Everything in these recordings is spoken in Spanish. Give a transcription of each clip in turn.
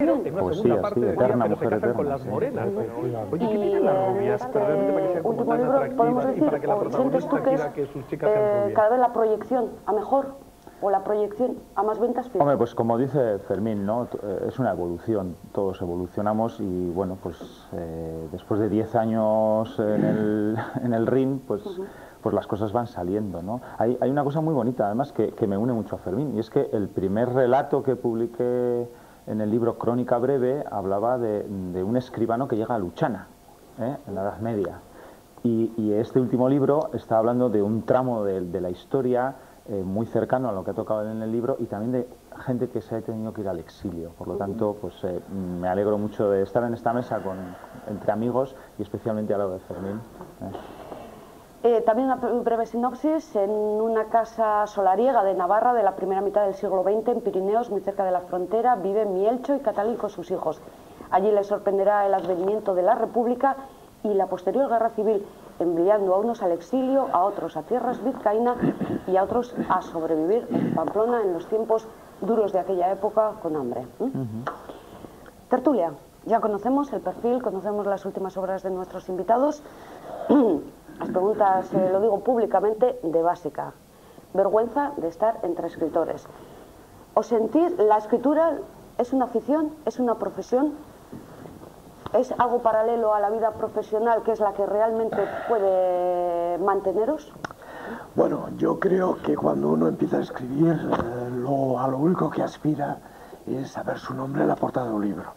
En una segunda parte decía, pero se casan con las morenas. Oye, ¿qué tienen las rubias para que sean como tan atractivas y para que la protagonista quiera que sus chicas sean rubias? Cada vez la proyección a mejor o la proyección a más ventas. Hombre, pues como dice Fermín, ¿no? Es una evolución, todos evolucionamos y bueno, pues después de 10 años en el ring, pues las cosas van saliendo, ¿no? Hay una cosa muy bonita, además, que me une mucho a Fermín, y es que el primer relato que publiqué en el libro Crónica Breve hablaba de un escribano que llega a Luchana, en la Edad Media. Y este último libro está hablando de un tramo de la historia muy cercano a lo que ha tocado en el libro y también de gente que se ha tenido que ir al exilio. Por lo tanto, pues me alegro mucho de estar en esta mesa entre amigos y especialmente al lado de Fermín. También una breve sinopsis. En una casa solariega de Navarra de la primera mitad del siglo XX, en Pirineos, muy cerca de la frontera, viven Mielcho y Catalí con sus hijos. Allí les sorprenderá el advenimiento de la República y la posterior guerra civil, enviando a unos al exilio, a otros a tierras vizcaínas y a otros a sobrevivir en Pamplona en los tiempos duros de aquella época con hambre. Tertulia. Ya conocemos el perfil, conocemos las últimas obras de nuestros invitados. Las preguntas, lo digo públicamente, de básica. Vergüenza de estar entre escritores. ¿Os sentís, la escritura es una afición, es una profesión? ¿Es algo paralelo a la vida profesional que es la que realmente puede manteneros? Bueno, yo creo que cuando uno empieza a escribir, a lo único que aspira es saber su nombre en la portada de un libro.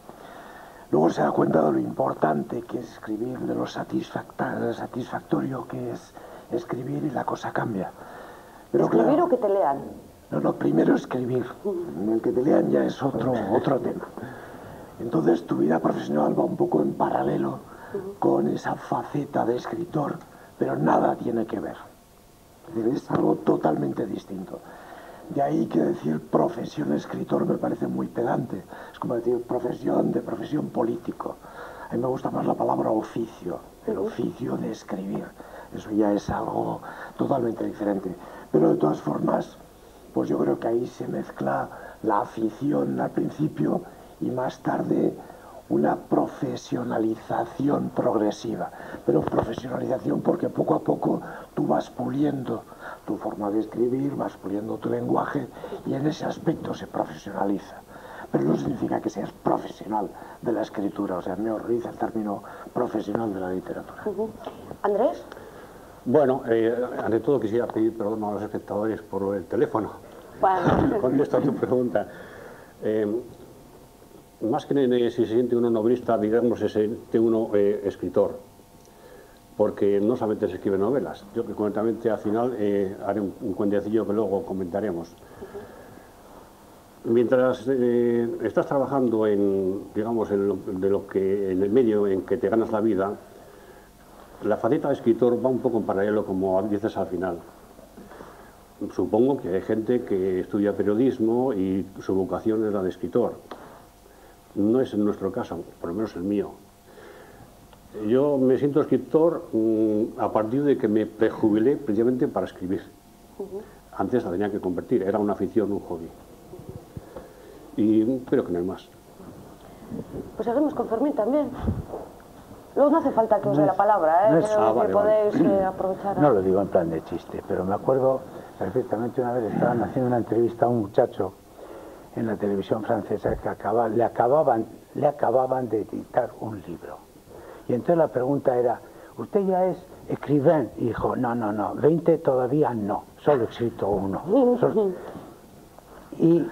Luego se da cuenta de lo importante que es escribir, de lo satisfactorio que es escribir y la cosa cambia. Pero ¿Escribir claro, o que te lean? No, primero escribir. El que te lean ya es otro tema. Entonces tu vida profesional va un poco en paralelo con esa faceta de escritor, pero nada tiene que ver. Es algo totalmente distinto. De ahí que decir profesión escritor me parece muy pedante. Es como decir profesión político. A mí me gusta más la palabra oficio, el oficio de escribir. Eso ya es algo totalmente diferente. Pero de todas formas, pues yo creo que ahí se mezcla la afición al principio y más tarde una profesionalización progresiva. Pero profesionalización porque poco a poco tú vas puliendo tu forma de escribir, vas puliendo tu lenguaje y en ese aspecto se profesionaliza. Pero no significa que seas profesional de la escritura, o sea, me horroriza el término profesional de la literatura. ¿Andrés? Bueno, ante todo quisiera pedir perdón a los espectadores por el teléfono. Bueno. Contesto a tu pregunta. Más que si se siente uno novelista, digamos, se siente uno escritor, porque no solamente se escriben novelas. Yo que concretamente al final haré un cuentecillo que luego comentaremos. Mientras estás trabajando digamos, en el medio en que te ganas la vida, la faceta de escritor va un poco en paralelo, como dices al final. Supongo que hay gente que estudia periodismo y su vocación es la de escritor. No es en nuestro caso, por lo menos el mío. Yo me siento escritor a partir de que me prejubilé precisamente para escribir. Antes la tenía que convertir, era una afición, un hobby. Y creo que no hay más. Pues seguimos con Fermín también. Luego no hace falta que os dé la palabra, creo que podéis aprovechar. No lo digo en plan de chiste, pero me acuerdo perfectamente una vez estaban haciendo una entrevista a un muchacho en la televisión francesa que le acababan de editar un libro. Y entonces la pregunta era, ¿usted ya es escribán? Y dijo, no, 20 todavía no, solo he escrito uno. Y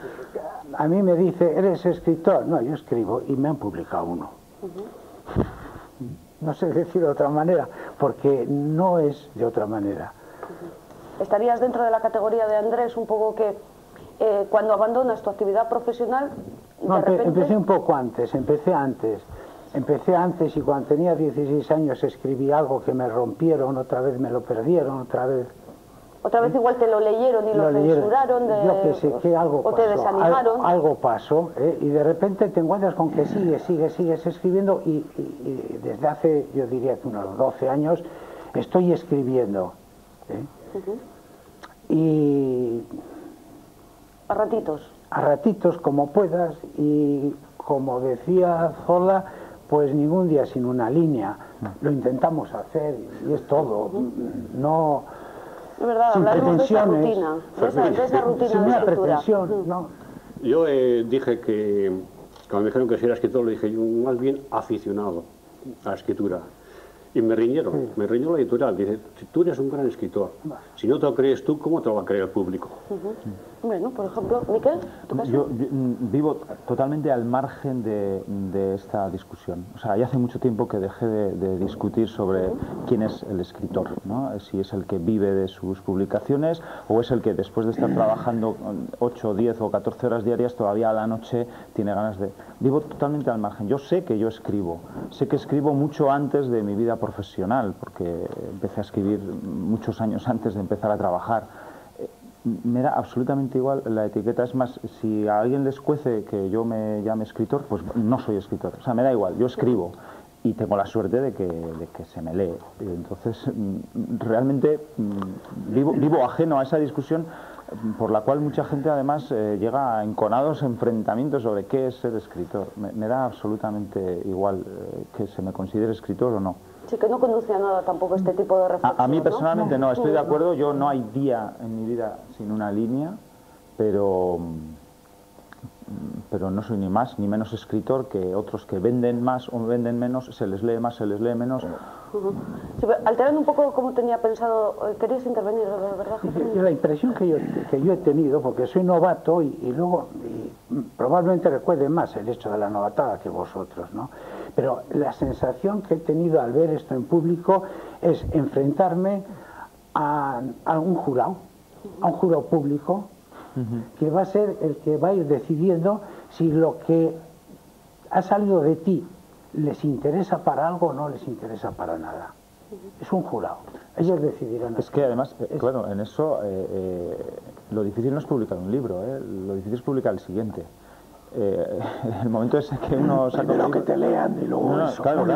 a mí me dice, ¿eres escritor? No, yo escribo y me han publicado uno. No sé decir de otra manera, porque no es de otra manera. ¿Estarías dentro de la categoría de Andrés un poco que cuando abandonas tu actividad profesional, no, empecé un poco antes, empecé antes y cuando tenía 16 años escribí algo que me rompieron, otra vez me lo perdieron, otra vez igual te lo leyeron y lo censuraron, yo que sé, que algo o te desanimaron. Algo pasó, y de repente te encuentras con que sigues escribiendo y desde hace, yo diría que unos 12 años, estoy escribiendo. Y a ratitos. A ratitos, como puedas, y como decía Zola, pues ningún día sin una línea. Lo intentamos hacer y es todo. No, es verdad, sin hablaremos de esa pretensiones. rutina, de esa rutina Sin de una escritura. pretensión, no. Yo dije que, cuando me dijeron que si era escritor, le dije yo más bien aficionado a la escritura. Y me riñeron, me riñó la editorial. Dice, si tú eres un gran escritor, si no te lo crees tú, ¿cómo te lo va a creer el público? Bueno, por ejemplo, Miquel, ¿tu caso? Yo vivo totalmente al margen de esta discusión. O sea, ya hace mucho tiempo que dejé de discutir sobre quién es el escritor, ¿no? Si es el que vive de sus publicaciones o es el que después de estar trabajando 8, 10 o 14 horas diarias todavía a la noche tiene ganas de... Vivo totalmente al margen. Yo sé que yo escribo. Sé que escribo mucho antes de mi vida profesional, porque empecé a escribir muchos años antes de empezar a trabajar. Me da absolutamente igual la etiqueta. Es más, si a alguien les cuece que yo me llame escritor, pues no soy escritor. O sea, me da igual, yo escribo y tengo la suerte de que se me lee. Entonces, realmente vivo ajeno a esa discusión por la cual mucha gente además llega a enconados enfrentamientos sobre qué es ser escritor. Me da absolutamente igual que se me considere escritor o no. Sí, que no conduce a nada tampoco este tipo de reflexión. A mí personalmente no, estoy de acuerdo. Yo no hay día en mi vida sin una línea, pero no soy ni más ni menos escritor que otros que venden más o venden menos, se les lee más, se les lee menos. Sí, alterando un poco como tenía pensado, querías intervenir, ¿verdad, José? La impresión que yo he tenido, porque soy novato y luego probablemente recuerde más el hecho de la novatada que vosotros, ¿no? Pero la sensación que he tenido al ver esto en público es enfrentarme a un jurado público, que va a ser el que va a ir decidiendo si lo que ha salido de ti les interesa para algo o no les interesa para nada. Es un jurado. Ellos decidirán. Es que además, claro, en eso lo difícil no es publicar un libro, lo difícil es publicar el siguiente. El momento es que uno saca lo que te lean y luego eso, claro.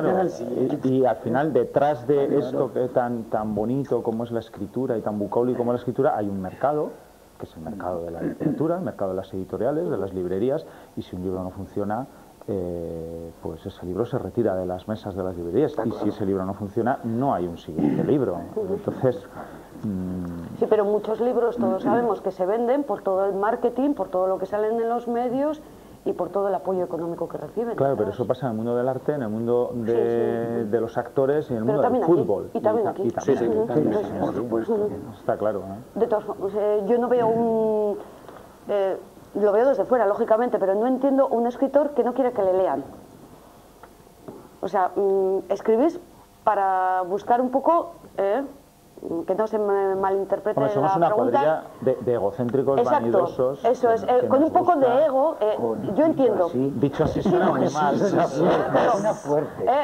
Y al final detrás de esto que es tan bonito como es la escritura y tan bucólico como es la escritura, hay un mercado, que es el mercado de la literatura, el mercado de las editoriales, de las librerías, y si un libro no funciona, pues ese libro se retira de las mesas de las librerías, y si ese libro no funciona, no hay un siguiente libro. Entonces... Sí, pero muchos libros todos sabemos que se venden por todo el marketing, por todo lo que salen en los medios y por todo el apoyo económico que reciben. Claro, pero eso pasa en el mundo del arte, en el mundo de los actores y en el mundo del fútbol. Y también aquí. Por supuesto. Está claro, ¿no? De todas formas, yo no veo un... lo veo desde fuera, lógicamente, pero no entiendo un escritor que no quiere que le lean. O sea, escribís para buscar un poco... que no se me malinterprete la pregunta. Somos una cuadrilla de egocéntricos, vanidosos. Eso es, con un poco de ego, yo entiendo. Dicho así suena muy mal.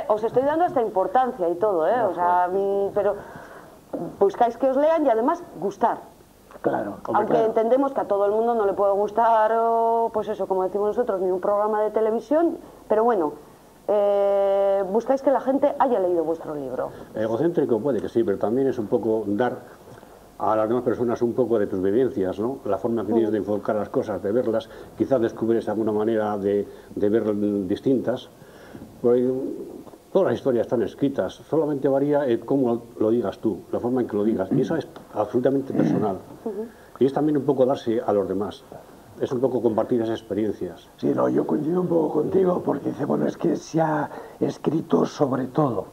Os estoy dando esta importancia y todo, o sea, pero buscáis que os lean y además gustar. Claro. Aunque entendemos que a todo el mundo no le puede gustar, pues eso, como decimos nosotros, ni un programa de televisión, pero bueno, buscáis que la gente haya leído vuestro libro. Egocéntrico puede que sí, pero también es un poco dar a las demás personas un poco de tus vivencias, ¿no? La forma que tienes de enfocar las cosas, de verlas, quizás descubres alguna manera de ver distintas. Pues, todas las historias están escritas, solamente varía cómo lo digas tú, la forma en que lo digas, y eso es absolutamente personal. Y es también un poco darse a los demás. Es un poco compartir esas experiencias. Sí, no, yo coincido un poco contigo porque dice, bueno, es que se ha escrito sobre todo.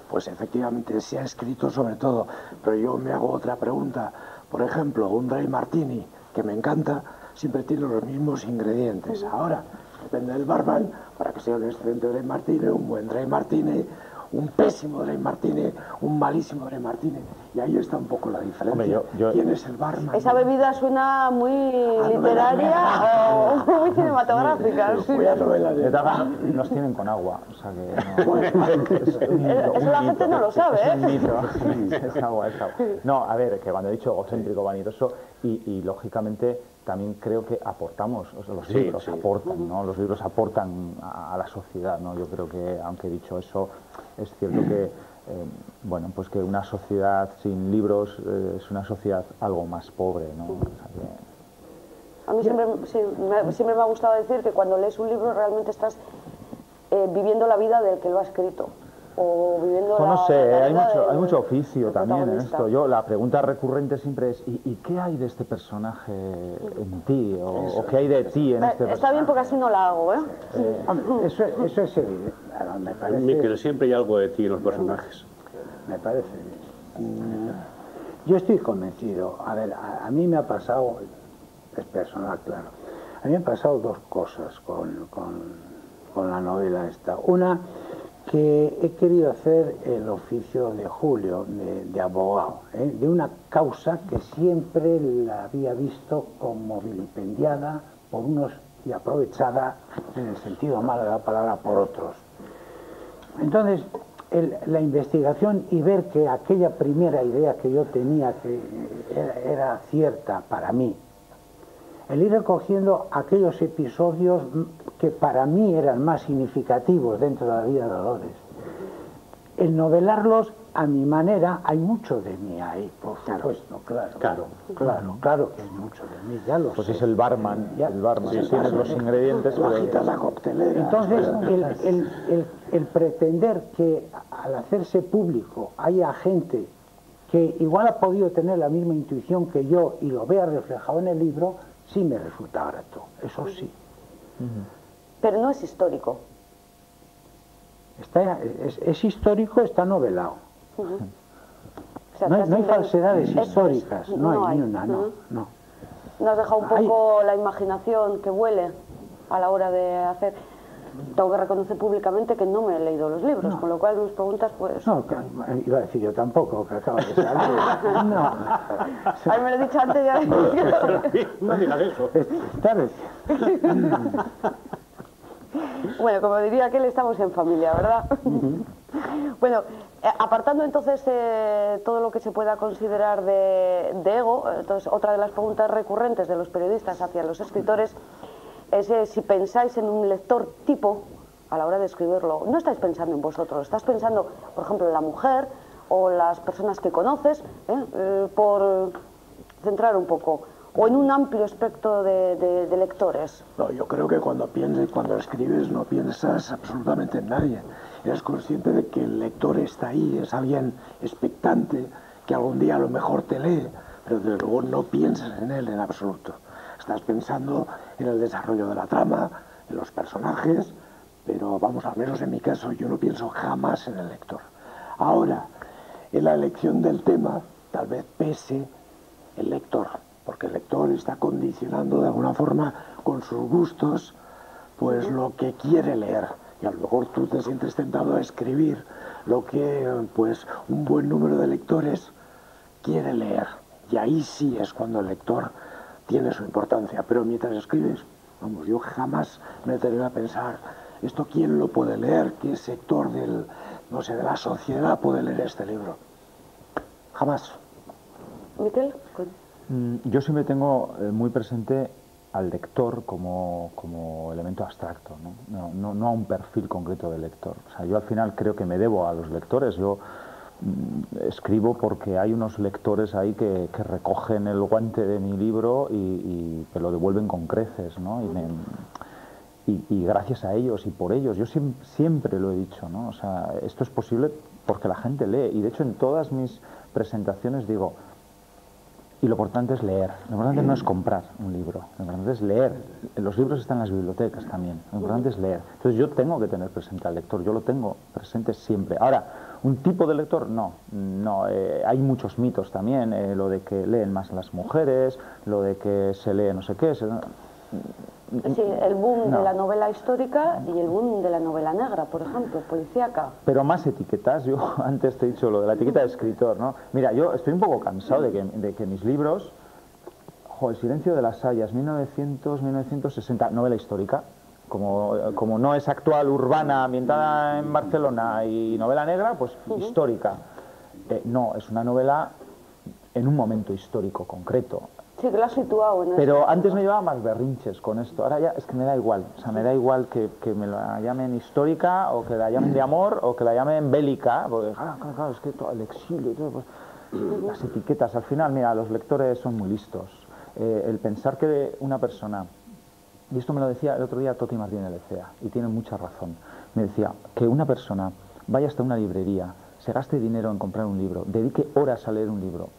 Pues efectivamente se ha escrito sobre todo, pero yo me hago otra pregunta. Por ejemplo, un dry martini, que me encanta, siempre tiene los mismos ingredientes. Ahora, depende del barman, para que sea un excelente dry martini, un buen dry martini, un pésimo dry martini, un malísimo dry martini. Y ahí está un poco la diferencia. Hombre, ¿Quién es el barman? Esa bebida suena muy literaria o muy cinematográfica. Nos tienen con agua, o sea que... Eso la gente no lo sabe, Es un mito, es agua. No, a ver, que cuando he dicho egocéntrico, vanidoso, y lógicamente también creo que aportamos, o sea, los libros aportan, ¿no? Los libros aportan a la sociedad, ¿no? Yo creo que, aunque dicho eso, es cierto que, bueno, pues que una sociedad sin libros es una sociedad algo más pobre, ¿no? O sea A mí siempre me ha gustado decir que cuando lees un libro realmente estás viviendo la vida del que lo ha escrito. O viviendo no sé, la hay vida mucho oficio también en protagonista. esto. La pregunta recurrente siempre es ¿y qué hay de este personaje en ti? ¿O qué hay de ti en este personaje? Está bien porque así no la hago, ¿eh? Eso es evidente. Me parece, Miquel, siempre hay algo de ti en los personajes. me parece. Yo estoy convencido. A ver, a mí me ha pasado, es personal, claro, a mí me han pasado dos cosas con la novela esta. Una, que he querido hacer el oficio de Julio, de abogado, de una causa que siempre la había visto como vilipendiada por unos y aprovechada, en el sentido malo de la palabra, por otros. Entonces, la investigación y ver que aquella primera idea que yo tenía que era cierta para mí, el ir recogiendo aquellos episodios que para mí eran más significativos dentro de la vida de Dolores, el novelarlos a mi manera, hay mucho de mí ahí, por supuesto, claro que hay mucho de mí, ya lo sé. Pues es el barman, Sí, tienes los ingredientes, Bajita la coctelera. Entonces, el pretender que al hacerse público haya gente que igual ha podido tener la misma intuición que yo y lo vea reflejado en el libro, sí me resulta grato, eso sí. Pero no es histórico. Es histórico, está novelado. O sea, No hay falsedades Eso es. históricas, no hay ni una, no. ¿No has dejado un poco la imaginación que vuele a la hora de hacer? Tengo que reconocer públicamente que no me he leído los libros, con lo cual mis preguntas, pues... No, iba a decir yo tampoco, que acaba de salir. No. A mí me lo he dicho antes ya. No digas eso. ¿Sabes? Bueno, como diría aquel, estamos en familia, ¿verdad? Bueno, apartando entonces todo lo que se pueda considerar de ego, entonces otra de las preguntas recurrentes de los periodistas hacia los escritores es si pensáis en un lector tipo a la hora de escribirlo. No estáis pensando en vosotros, estás pensando, por ejemplo, en la mujer o las personas que conoces, por centrar un poco, o en un amplio espectro de lectores. No, yo creo que cuando escribes no piensas absolutamente en nadie. Eres consciente de que el lector está ahí, es alguien expectante, que algún día a lo mejor te lee, pero desde luego no piensas en él en absoluto. Estás pensando en el desarrollo de la trama, en los personajes, pero vamos, al menos en mi caso, yo no pienso jamás en el lector. Ahora, en la elección del tema, tal vez pese el lector, porque el lector está condicionando de alguna forma con sus gustos, pues lo que quiere leer. Y a lo mejor tú te sientes tentado a escribir lo que, pues, un buen número de lectores quiere leer. Y ahí sí es cuando el lector tiene su importancia. Pero mientras escribes, vamos, yo jamás me detengo a pensar, ¿esto quién lo puede leer? ¿Qué sector de la sociedad puede leer este libro? Jamás. Miquel. Yo siempre tengo muy presente al lector como elemento abstracto, no a un perfil concreto del lector. O sea, yo al final creo que me debo a los lectores. Yo escribo porque hay unos lectores ahí que recogen el guante de mi libro y me lo devuelven con creces, ¿no? Y gracias a ellos y por ellos, yo siempre lo he dicho, ¿no? O sea, esto es posible porque la gente lee. Y de hecho en todas mis presentaciones digo, y lo importante es leer, lo importante no es comprar un libro, lo importante es leer. Los libros están en las bibliotecas también, lo importante es leer. Entonces yo tengo que tener presente al lector, yo lo tengo presente siempre. Ahora, ¿un tipo de lector? No, hay muchos mitos también, lo de que leen más las mujeres, lo de que se lee no sé qué. Sí, el boom de la novela histórica y el boom de la novela negra, por ejemplo, policíaca. Pero más etiquetas, yo antes te he dicho lo de la etiqueta de escritor, ¿no? Mira, yo estoy un poco cansado de que mis libros, El silencio de las sayas, 1960, novela histórica, como no es actual, urbana, ambientada en Barcelona y novela negra, pues histórica. No, es una novela en un momento histórico concreto. Sí, que lo has situado en eso. Pero antes me llevaba más berrinches con esto, ahora ya es que me da igual, o sea, me da igual que me la llamen histórica o que la llamen de amor o que la llamen bélica, porque claro, es que todo el exilio y todo, pues, las etiquetas, al final, mira, los lectores son muy listos el pensar que una persona, y esto me lo decía el otro día Toti Martínez Lecea, y tiene mucha razón, me decía que una persona vaya hasta una librería, se gaste dinero en comprar un libro, dedique horas a leer un libro,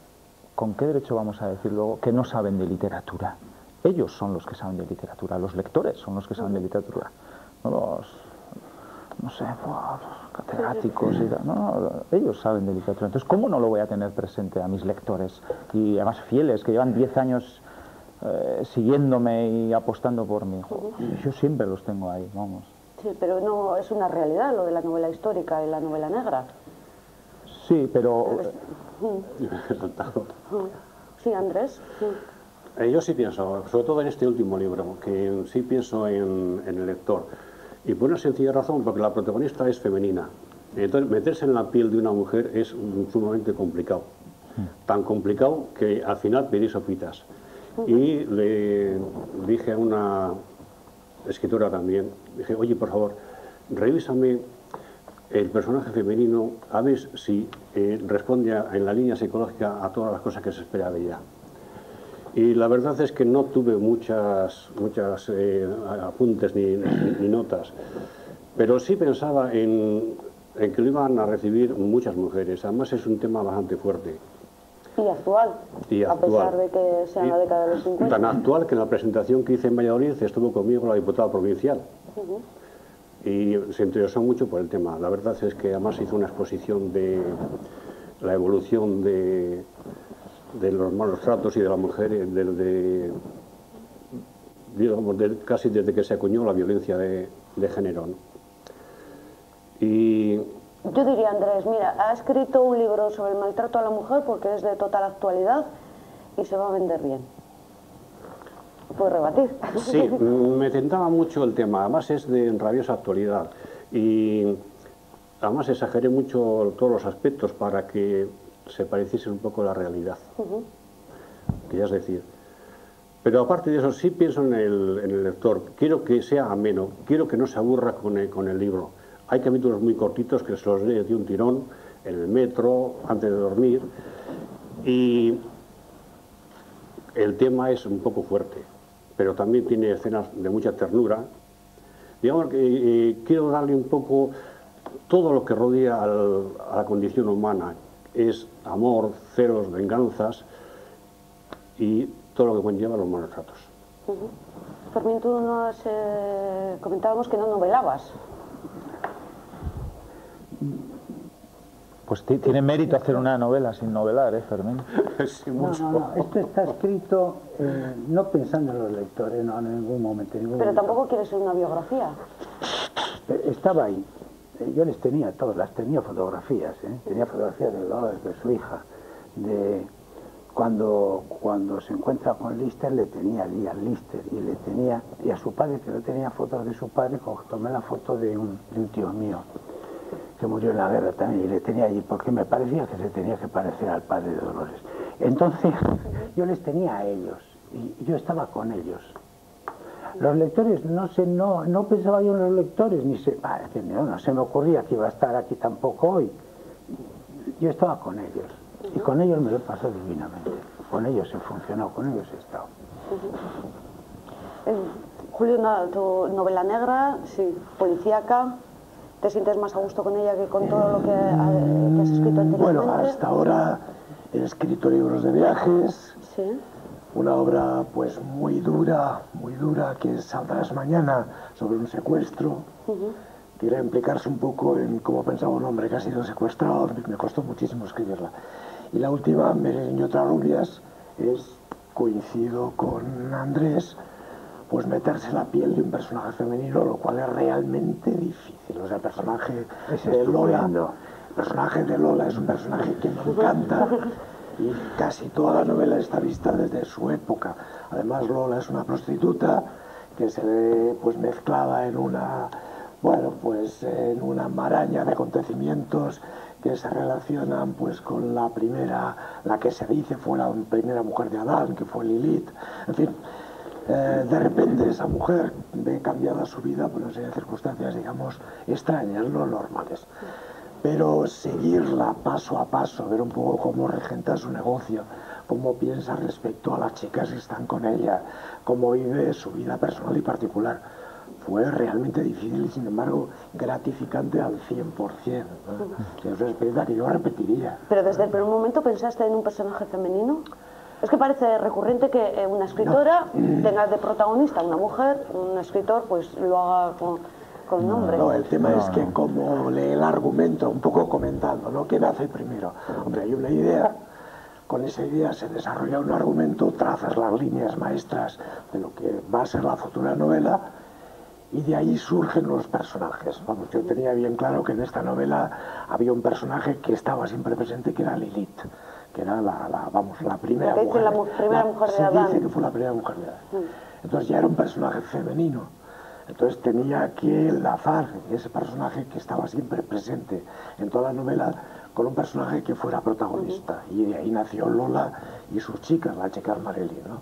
¿con qué derecho vamos a decir luego que no saben de literatura? Ellos son los que saben de literatura, los lectores son los que saben de literatura, no los, no sé, los catedráticos y tal, no, ellos saben de literatura. Entonces, ¿cómo no lo voy a tener presente a mis lectores? Y además fieles, que llevan 10 años siguiéndome y apostando por mí. Yo siempre los tengo ahí, vamos. Sí, pero no es una realidad lo de la novela histórica y la novela negra. Sí, pero... Sí, Andrés. Yo sí pienso, sobre todo en este último libro, que sí pienso en el lector. Y por una sencilla razón, porque la protagonista es femenina. Entonces, meterse en la piel de una mujer es sumamente complicado. Tan complicado que al final pedí sopitas. Y le dije a una escritora también, dije, oye, por favor, revísame el personaje femenino, a ver si responde en la línea psicológica a todas las cosas que se espera de ella. Y la verdad es que no tuve muchas apuntes ni notas, pero sí pensaba en que lo iban a recibir muchas mujeres. Además es un tema bastante fuerte. Y actual, a pesar de que sea la década de los 50. Tan actual que en la presentación que hice en Valladolid estuvo conmigo la diputada provincial. Y se interesó mucho por el tema. La verdad es que además hizo una exposición de la evolución de los malos tratos y de la mujer, digamos, casi desde que se acuñó la violencia de género, ¿no? Y yo diría, Andrés, mira, ha escrito un libro sobre el maltrato a la mujer porque es de total actualidad y se va a vender bien. ¿Puedes rebatir? Sí, me tentaba mucho el tema, además es de rabiosa actualidad y además exageré mucho todos los aspectos para que se pareciese un poco a la realidad, que ya es decir. Pero aparte de eso, sí pienso en el lector, quiero que sea ameno, quiero que no se aburra con el libro. Hay capítulos muy cortitos que se los leo de un tirón, en el metro, antes de dormir, y el tema es un poco fuerte, pero también tiene escenas de mucha ternura. Digamos que quiero darle un poco todo lo que rodea a la condición humana, es amor, celos, venganzas y todo lo que conlleva los malos tratos. Fermín, tú comentábamos que no novelabas. Pues tiene mérito hacer una novela sin novelar, Fermín. Sí, no, esto está escrito no pensando en los lectores, no, en ningún momento. Pero tampoco quiere ser una biografía. Estaba ahí. Yo les tenía todas, las tenía fotografías, tenía fotografías de Dolores, de su hija, de cuando se encuentra con Lister, le tenía allí a Lister y a su padre, que no tenía fotos de su padre, tomé la foto de un tío mío que murió en la guerra también, y le tenía allí porque me parecía que se tenía que parecer al padre de Dolores. Entonces yo les tenía a ellos y yo estaba con ellos. Los lectores, no pensaba yo en los lectores, no se me ocurría que iba a estar aquí tampoco hoy. Yo estaba con ellos y con ellos me lo pasó divinamente. Con ellos he funcionado, con ellos he estado. Julio, tu novela negra, sí, policíaca, ¿te sientes más a gusto con ella que con todo lo que has escrito anteriormente? Bueno, hasta ahora he escrito libros de viajes. Sí. Una obra pues muy dura, que saldrá mañana, sobre un secuestro. Quiere implicarse un poco en cómo pensaba un hombre que ha sido secuestrado. Me costó muchísimo escribirla. Y la última, Merlín y otras rubias, coincido con Andrés, pues meterse en la piel de un personaje femenino, lo cual es realmente difícil. O sea, el personaje de Lola es un personaje que me encanta. Y casi toda la novela está vista desde su época. Además, Lola es una prostituta que se ve pues mezclada en una maraña de acontecimientos que se relacionan pues con la que se dice fue la primera mujer de Adán, que fue Lilith. En fin, de repente esa mujer ve cambiada su vida por una serie de circunstancias, digamos, extrañas, no normales. Pero seguirla paso a paso, ver un poco cómo regenta su negocio, cómo piensa respecto a las chicas que están con ella, cómo vive su vida personal y particular. Fue realmente difícil y, sin embargo, gratificante al 100%, ¿no? Es una experiencia que yo repetiría. ¿Pero desde el primer momento pensaste en un personaje femenino? Es que parece recurrente que una escritora tenga de protagonista una mujer, un escritor pues lo haga con un hombre. No, el tema es que como lee el argumento, un poco comentando, ¿no? ¿Qué nace primero? Hombre, hay una idea, con esa idea se desarrolla un argumento, trazas las líneas maestras de lo que va a ser la futura novela, y de ahí surgen los personajes. Vamos, yo tenía bien claro que en esta novela había un personaje que estaba siempre presente, que era Lilith, que era la primera mujer. La primera mujer de Adán. Se dice que fue la primera mujer de Adán. Entonces ya era un personaje femenino. Entonces tenía que enlazar ese personaje que estaba siempre presente en toda la novela con un personaje que fuera protagonista. Y de ahí nació Lola y sus chicas, las chicas Marelli, ¿no?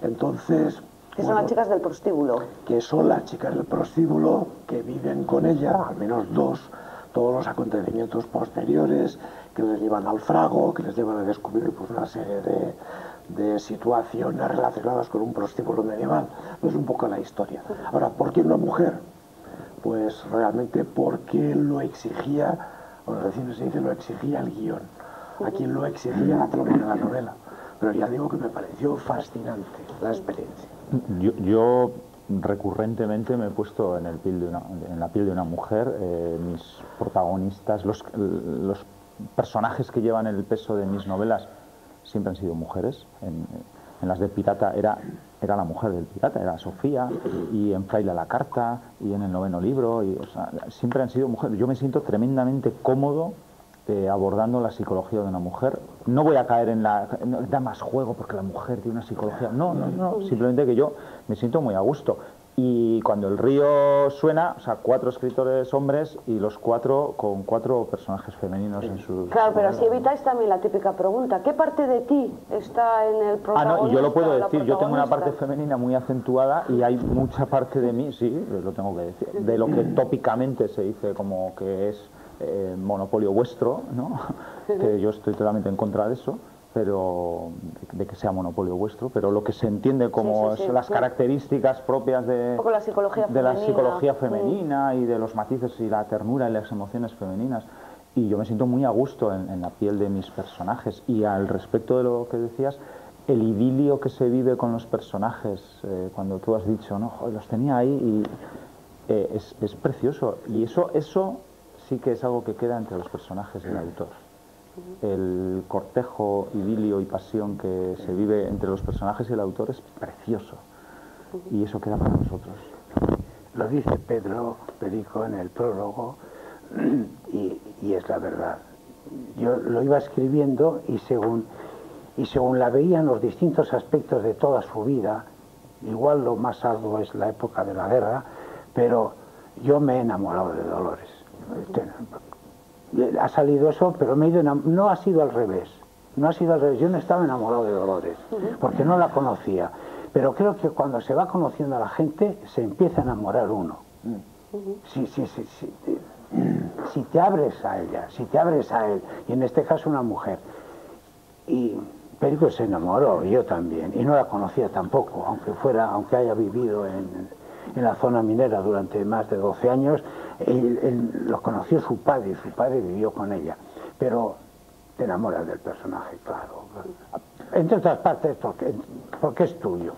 Entonces... Que son las chicas del prostíbulo. Que son las chicas del prostíbulo que viven con ella, al menos dos, todos los acontecimientos posteriores que les llevan al frago, que les llevan a descubrir pues, una serie de situaciones relacionadas con un prostíbulo medieval. Es un poco la historia. Ahora, ¿por qué una mujer? Pues realmente porque lo exigía, bueno, recién se dice, lo exigía el guión. Aquí lo exigía la trama de la novela. Pero ya digo que me pareció fascinante la experiencia. Yo recurrentemente me he puesto en la piel de una mujer. Mis protagonistas, los personajes que llevan el peso de mis novelas siempre han sido mujeres. En las de Pirata era la mujer del pirata, era Sofía, y en Fraile a la carta, y en el 9º libro, y, o sea, siempre han sido mujeres. Yo me siento tremendamente cómodo abordando la psicología de una mujer. No voy a caer en da más juego porque la mujer tiene una psicología. No, simplemente que yo me siento muy a gusto. Y cuando el río suena, o sea, 4 escritores hombres y los 4 con 4 personajes femeninos en sus... Claro, pero así evitáis también la típica pregunta, ¿qué parte de ti está en el protagonista? No, y yo lo puedo decir, yo tengo una parte femenina muy acentuada y hay mucha parte de mí, sí, lo tengo que decir, de lo que tópicamente se dice como que es monopolio vuestro, ¿no? Que yo estoy totalmente en contra de eso, pero de que sea monopolio vuestro, pero lo que se entiende como las características propias de la psicología femenina y de los matices y la ternura y las emociones femeninas. Y yo me siento muy a gusto en la piel de mis personajes. Y al respecto de lo que decías, el idilio que se vive con los personajes, cuando tú has dicho, no, joder, los tenía ahí, y es precioso. Y eso sí que es algo que queda entre los personajes del autor. El cortejo, idilio y pasión que se vive entre los personajes y el autor es precioso. Y eso queda para nosotros. Lo dice Pedro Perico en el prólogo, y es la verdad. Yo lo iba escribiendo y según la veía en los distintos aspectos de toda su vida, igual lo más arduo es la época de la guerra, pero yo me he enamorado de Dolores. Ha salido eso, pero no ha sido al revés. No ha sido al revés. Yo no estaba enamorado de Dolores, porque no la conocía. Pero creo que cuando se va conociendo a la gente, se empieza a enamorar uno. Si te abres a ella, si te abres a él, y en este caso una mujer. Y Perico se enamoró, yo también, y no la conocía tampoco, aunque haya vivido en la zona minera durante más de 12 años, él lo conoció su padre, y su padre vivió con ella. Pero te enamoras del personaje, claro. Entre otras partes, porque es tuyo.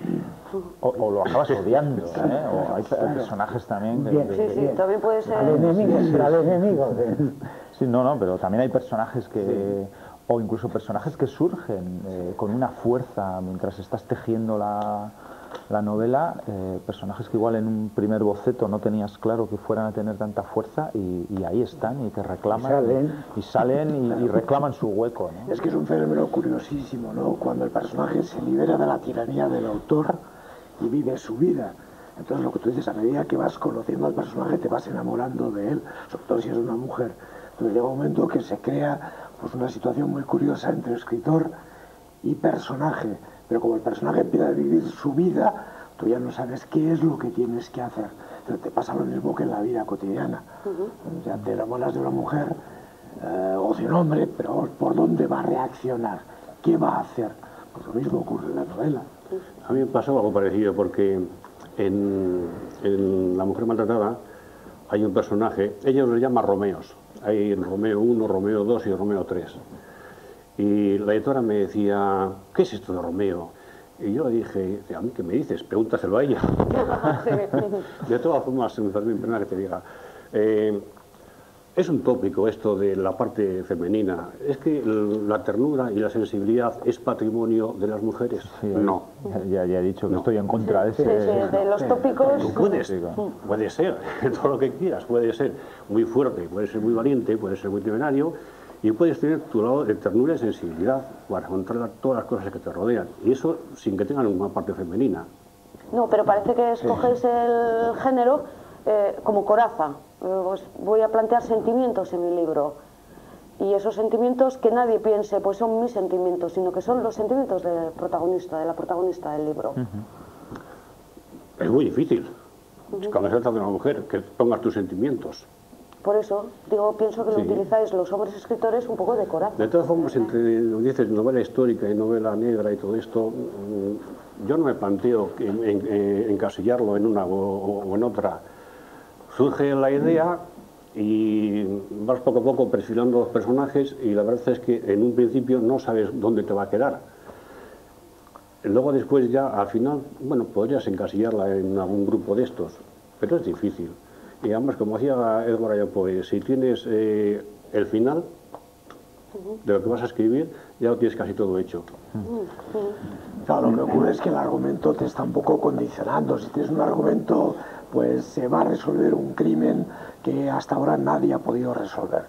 O lo acabas odiando, ¿eh? O hay personajes también... Sí, también puede ser... Al enemigo. Sí, no, pero también hay personajes que... O incluso personajes que surgen con una fuerza mientras estás tejiendo la novela, personajes que igual en un primer boceto no tenías claro que fueran a tener tanta fuerza y ahí están y te reclaman y salen y reclaman su hueco, ¿no? Es que es un fenómeno curiosísimo, ¿no? Cuando el personaje se libera de la tiranía del autor y vive su vida. Entonces lo que tú dices, a medida que vas conociendo al personaje te vas enamorando de él, sobre todo si es una mujer. Entonces llega un momento que se crea pues una situación muy curiosa entre escritor y personaje. Pero como el personaje empieza a vivir su vida, tú ya no sabes qué es lo que tienes que hacer. Entonces te pasa lo mismo que en la vida cotidiana. Ya te enamoras de una mujer o de un hombre, pero ¿por dónde va a reaccionar? ¿Qué va a hacer? Pues lo mismo ocurre en la novela. A mí me pasó algo parecido porque en La mujer maltratada hay un personaje, ellos lo llaman Romeos. Hay Romeo 1, Romeo 2 y Romeo 3. Y la editora me decía, ¿qué es esto de Romeo? Y yo le dije, ¿a mí qué me dices? Pregúntaselo a ella. De todas formas, Fermín, perdona que te diga. Es un tópico esto de la parte femenina. ¿Es que la ternura y la sensibilidad es patrimonio de las mujeres? Sí, no. Ya he dicho que No. estoy en contra de ese... de los tópicos. Tú puede ser, todo lo que quieras, puede ser muy fuerte, puede ser muy valiente, puede ser muy temerario, y puedes tener tu lado de ternura y sensibilidad para controlar todas las cosas que te rodean, y eso sin que tengan ninguna parte femenina. No, pero parece que escogéis el género como coraza. Pues voy a plantear sentimientos en mi libro, y esos sentimientos que nadie piense pues son mis sentimientos, sino que son los sentimientos del protagonista, de la protagonista del libro. Es muy difícil, cuando se trata de una mujer, que pongas tus sentimientos. Por eso, pienso que lo utilizáis los hombres escritores un poco de coraza. De todas formas, entre dices novela histórica y novela negra y todo esto, yo no me planteo encasillarlo en una o en otra. Surge la idea y vas poco a poco perfilando los personajes, y la verdad es que en un principio no sabes dónde te va a quedar. Luego después ya al final, bueno, podrías encasillarla en algún grupo de estos, pero es difícil. Y además, como decía Edgar Allan Poe, si tienes el final de lo que vas a escribir, ya lo tienes casi todo hecho. Claro, lo que ocurre es que el argumento te está un poco condicionando. Si tienes un argumento, pues se va a resolver un crimen que hasta ahora nadie ha podido resolver.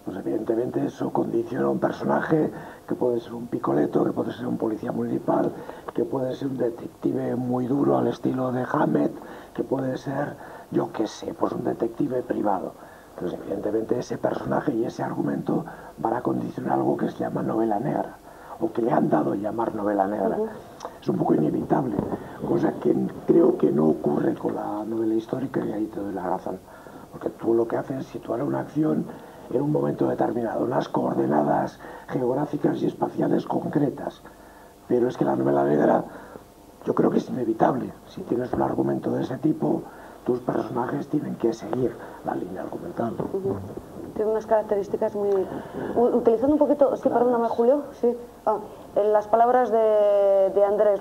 Pues evidentemente eso condiciona a un personaje que puede ser un picoleto, que puede ser un policía municipal, que puede ser un detective muy duro al estilo de Hammett, que puede ser, yo qué sé, pues un detective privado. Entonces evidentemente ese personaje y ese argumento van a condicionar algo que se llama novela negra, o que le han dado a llamar novela negra. Es un poco inevitable, cosa que creo que no ocurre con la novela histórica, y ahí te doy la razón. Porque tú lo que haces es situar una acción en un momento determinado, unas coordenadas geográficas y espaciales concretas. Pero es que la novela negra yo creo que es inevitable. Si tienes un argumento de ese tipo, tus personajes tienen que seguir la línea argumental. Tiene unas características muy... Utilizando un poquito... Sí, perdóname, Julio. Sí. En las palabras de Andrés,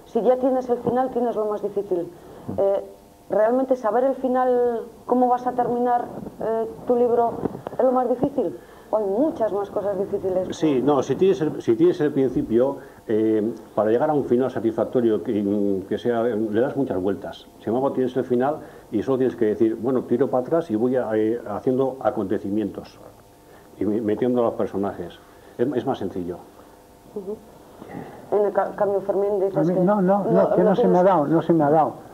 si ya tienes el final, tienes lo más difícil. ¿Realmente saber el final, cómo vas a terminar tu libro, es lo más difícil? ¿O hay muchas más cosas difíciles? Sí, no, si tienes el principio, para llegar a un final satisfactorio que sea, le das muchas vueltas. Sin embargo, tienes el final y solo tienes que decir, bueno, tiro para atrás y voy haciendo acontecimientos y metiendo a los personajes. Es más sencillo. En el cambio, Fermín, dices que... No se me ha dado.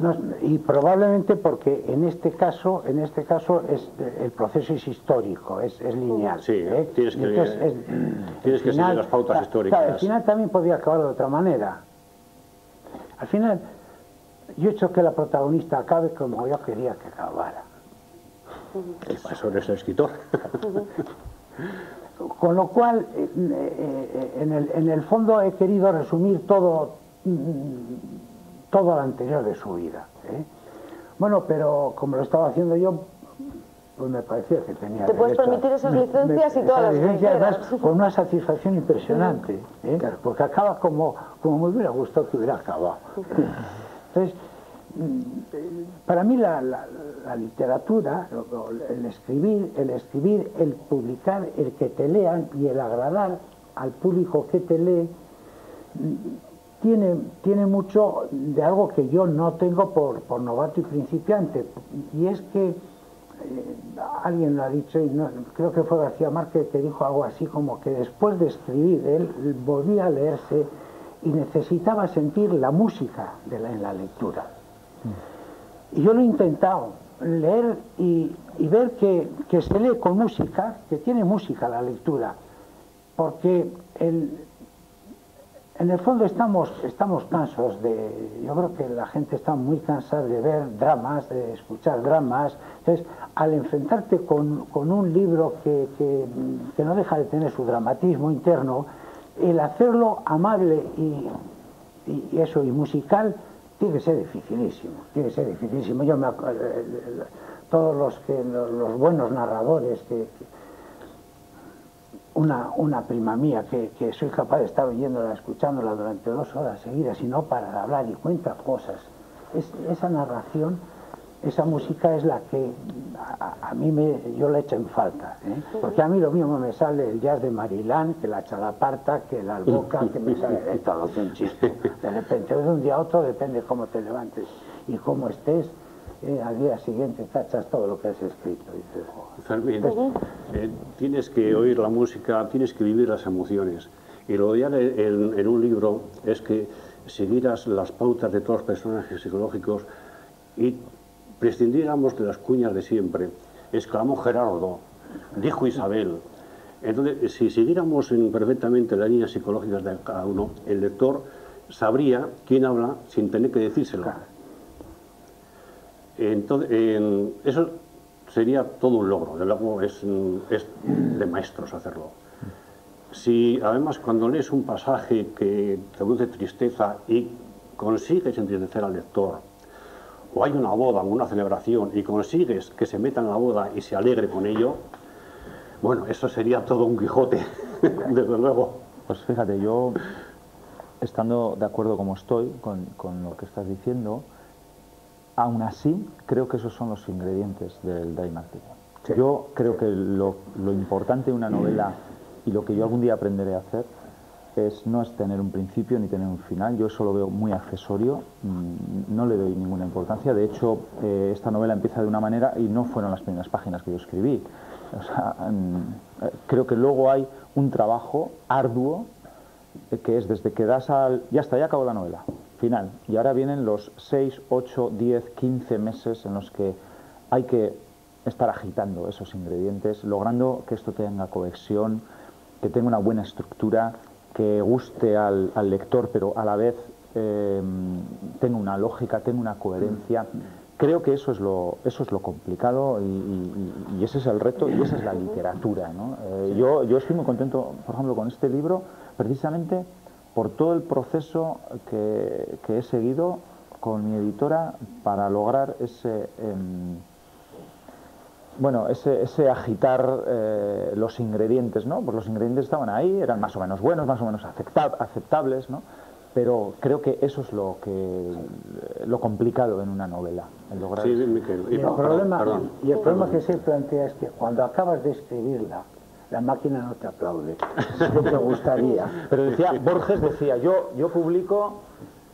No, y probablemente porque en este caso el proceso es histórico, es lineal. Sí, tienes que seguir las pautas históricas. Claro, al final también podía acabar de otra manera. Al final yo he hecho que la protagonista acabe como yo quería que acabara. Eso eres el escritor. Con lo cual, en el fondo he querido resumir todo lo anterior de su vida. Bueno, pero como lo estaba haciendo yo, pues me parecía que tenía... Te puedes permitir esas licencias y todas las licencias. Con una satisfacción impresionante, porque acaba como me hubiera gustado que hubiera acabado. Entonces, para mí la literatura, el escribir, el publicar, el que te lean y el agradar al público que te lee, tiene mucho de algo que yo no tengo por novato y principiante, y es que alguien lo ha dicho, y creo que fue García Márquez que dijo algo así como que después de escribir él volvía a leerse y necesitaba sentir la música en la lectura. Y yo lo he intentado, leer y ver que se lee con música, que tiene música la lectura, porque en el fondo estamos cansados yo creo que la gente está muy cansada de ver dramas, de escuchar dramas. Entonces, al enfrentarte con un libro que no deja de tener su dramatismo interno, el hacerlo amable y eso, y musical, tiene que ser dificilísimo, tiene que ser dificilísimo. Yo me todos los buenos narradores una prima mía que soy capaz de estar oyéndola, escuchándola durante 2 horas seguidas y no para de hablar y cuenta cosas. Esa narración, esa música es la que a mí yo le echo en falta, ¿eh? Porque a mí lo mismo me sale el jazz de Marilán, que la chalaparta, que la alboca, que me sale de todo un chiste. De repente, de un día a otro, depende cómo te levantes y cómo estés, al día siguiente tachas todo lo que has escrito. Dices, Fermín, tienes que oír la música, tienes que vivir las emociones. Y lo de en un libro es que siguieras las pautas de todos los personajes psicológicos y prescindiéramos de las cuñas de siempre. Exclamó Gerardo, dijo Isabel. Entonces, si siguiéramos perfectamente las líneas psicológicas de cada uno, el lector sabría quién habla sin tener que decírselo. Entonces, eso sería todo un logro. De luego es de maestros hacerlo. Si además cuando lees un pasaje que te produce tristeza y consigues entristecer al lector, o hay una boda o una celebración y consigues que se meta en la boda y se alegre con ello, bueno, eso sería todo un Quijote, desde luego. Pues fíjate, yo, estando de acuerdo como estoy con lo que estás diciendo, aún así creo que esos son los ingredientes del dramaturgo. Sí. Yo creo que lo importante de una novela y lo que yo algún día aprenderé a hacer no es tener un principio ni tener un final. Yo eso lo veo muy accesorio, no le doy ninguna importancia. De hecho, esta novela empieza de una manera y no fueron las primeras páginas que yo escribí. O sea, creo que luego hay un trabajo arduo que es desde que das al... Ya está, ya acabó la novela, final. Y ahora vienen los 6, 8, 10, 15 meses en los que hay que estar agitando esos ingredientes, logrando que esto tenga cohesión, que tenga una buena estructura, que guste al lector, pero a la vez tenga una lógica, tenga una coherencia. Creo que eso es lo complicado y ese es el reto y esa es la literatura, ¿no? Yo estoy muy contento, por ejemplo, con este libro, precisamente por todo el proceso que he seguido con mi editora para lograr ese agitar los ingredientes, ¿no? Pues los ingredientes estaban ahí, eran más o menos buenos, más o menos aceptables, ¿no? Pero creo que eso es lo complicado en una novela, el lograr sí, eso. Y el problema que se plantea es que cuando acabas de escribirla, la máquina no te aplaude. Yo te gustaría. Pero Borges decía, yo publico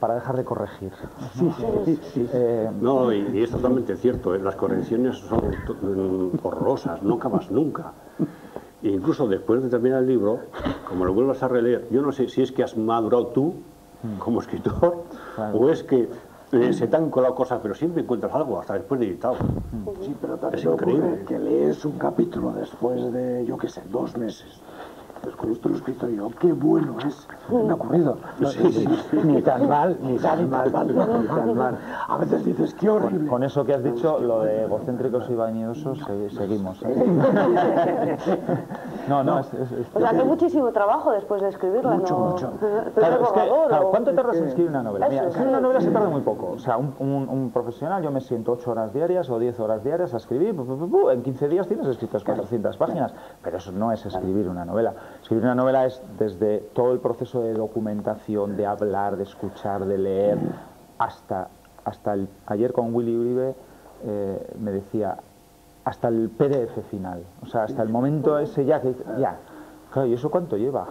para dejar de corregir. Sí. No, y es totalmente cierto, las correcciones son horrorosas, no acabas nunca. E incluso después de terminar el libro, como lo vuelvas a releer, yo no sé si es que has madurado tú como escritor, claro, o es que se te han colado cosas, pero siempre encuentras algo, hasta después de editado. Sí, pero también ocurre que lees un capítulo después de, yo qué sé, 2 meses. Después esto lo he escrito yo, qué bueno es, me ha ocurrido. Sí. Ni tan mal. A veces dices, qué horrible. Con eso que has dicho, lo de egocéntricos y vanidosos, seguimos. O sea, que muchísimo trabajo después de escribirla, mucho. Claro, ¿cuánto tardas en escribir una novela? Mira, escribir una novela se tarda muy poco. O sea, un profesional, yo me siento 8 horas diarias o 10 horas diarias a escribir, en 15 días tienes escritas 400 páginas, pero eso no es escribir una novela. Escribir una novela es desde todo el proceso de documentación, de hablar, de escuchar, de leer, hasta ayer con Willy Uribe me decía, hasta el PDF final, o sea, hasta el momento ese ya. Claro, ¿y eso cuánto lleva?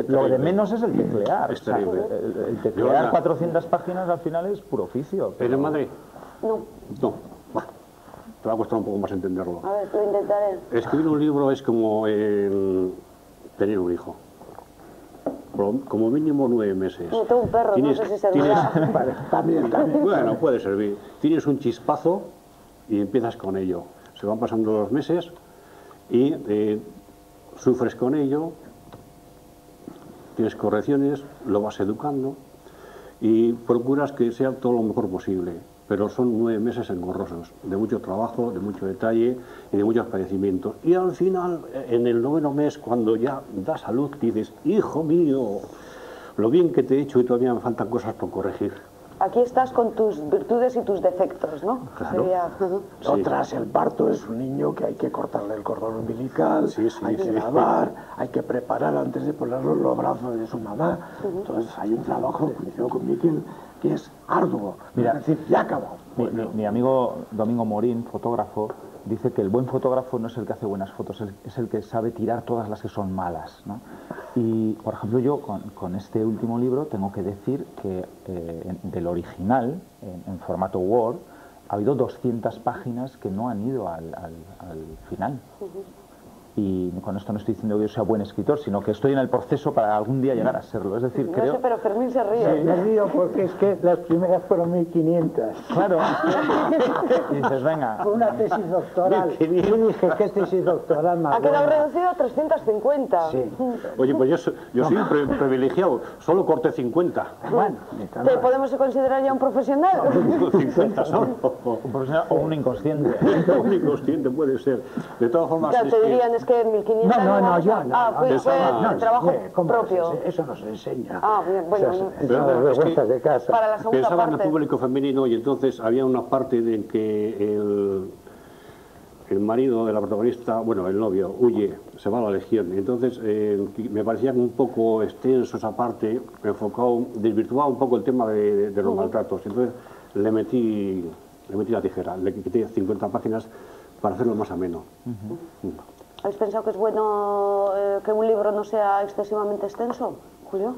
Lo de menos es el teclear. O sea, el teclear 400 páginas al final es puro oficio. ¿Eres madre? No. Te va a costar un poco más entenderlo. A ver, lo intentaré. Escribir un libro es como tener un hijo. Como mínimo 9 meses. Yo tengo un perro, no sé si servirá. También. Bueno, puede servir. Tienes un chispazo y empiezas con ello. Se van pasando los meses y sufres con ello, tienes correcciones, lo vas educando y procuras que sea todo lo mejor posible. pero son 9 meses engorrosos, de mucho trabajo, de mucho detalle y de muchos padecimientos. Y al final, en el 9º mes, cuando ya da salud, dices, hijo mío, lo bien que te he hecho y todavía me faltan cosas por corregir. Aquí estás con tus virtudes y tus defectos, ¿no? Claro. Sí. Otras, el parto es un niño que hay que cortarle el cordón umbilical, hay que lavar, hay que preparar antes de ponerlo en los brazos de su mamá. Entonces hay un trabajo, coincido con Miquel, que es arduo. Mira, es decir, ya acabó. Mi amigo Domingo Morín, fotógrafo, dice que el buen fotógrafo no es el que hace buenas fotos, es el que sabe tirar todas las que son malas, ¿no? Y, por ejemplo, yo con este último libro tengo que decir que del original, en formato Word, ha habido 200 páginas que no han ido al final. Y con esto no estoy diciendo que yo sea buen escritor, sino que estoy en el proceso para algún día llegar a serlo. Es decir, No creo... sé, pero Fermín se ríe. Sí, me río porque es que las primeras fueron 1500. Claro. Y dices, venga. Fue una tesis doctoral. Yo dije, ¿qué tesis doctoral más Ha quedado buena? reducido a 350. Sí. Oye, pues yo soy un privilegiado, solo corté 50. Bueno, ¿Te podemos considerar ya un profesional? 50 solo. Un profesional o un inconsciente. Un inconsciente puede ser. De todas formas, Claro, es te que- dirían, es que en 1500... fue trabajo propio. Eso no se enseña. Ah, bien, bueno, Esas- no. esas Pero, es vergüenzas que de casa. Para la segunda Pensaba en el parte. público femenino y entonces había una parte en que el marido de la protagonista, bueno, el novio, huye, se va a la legión. Y entonces me parecía un poco extenso esa parte, enfocado, desvirtuaba un poco el tema de los maltratos. Entonces le metí la tijera, le quité 50 páginas para hacerlo más ameno. ¿Habéis pensado que es bueno que un libro no sea excesivamente extenso, Julio?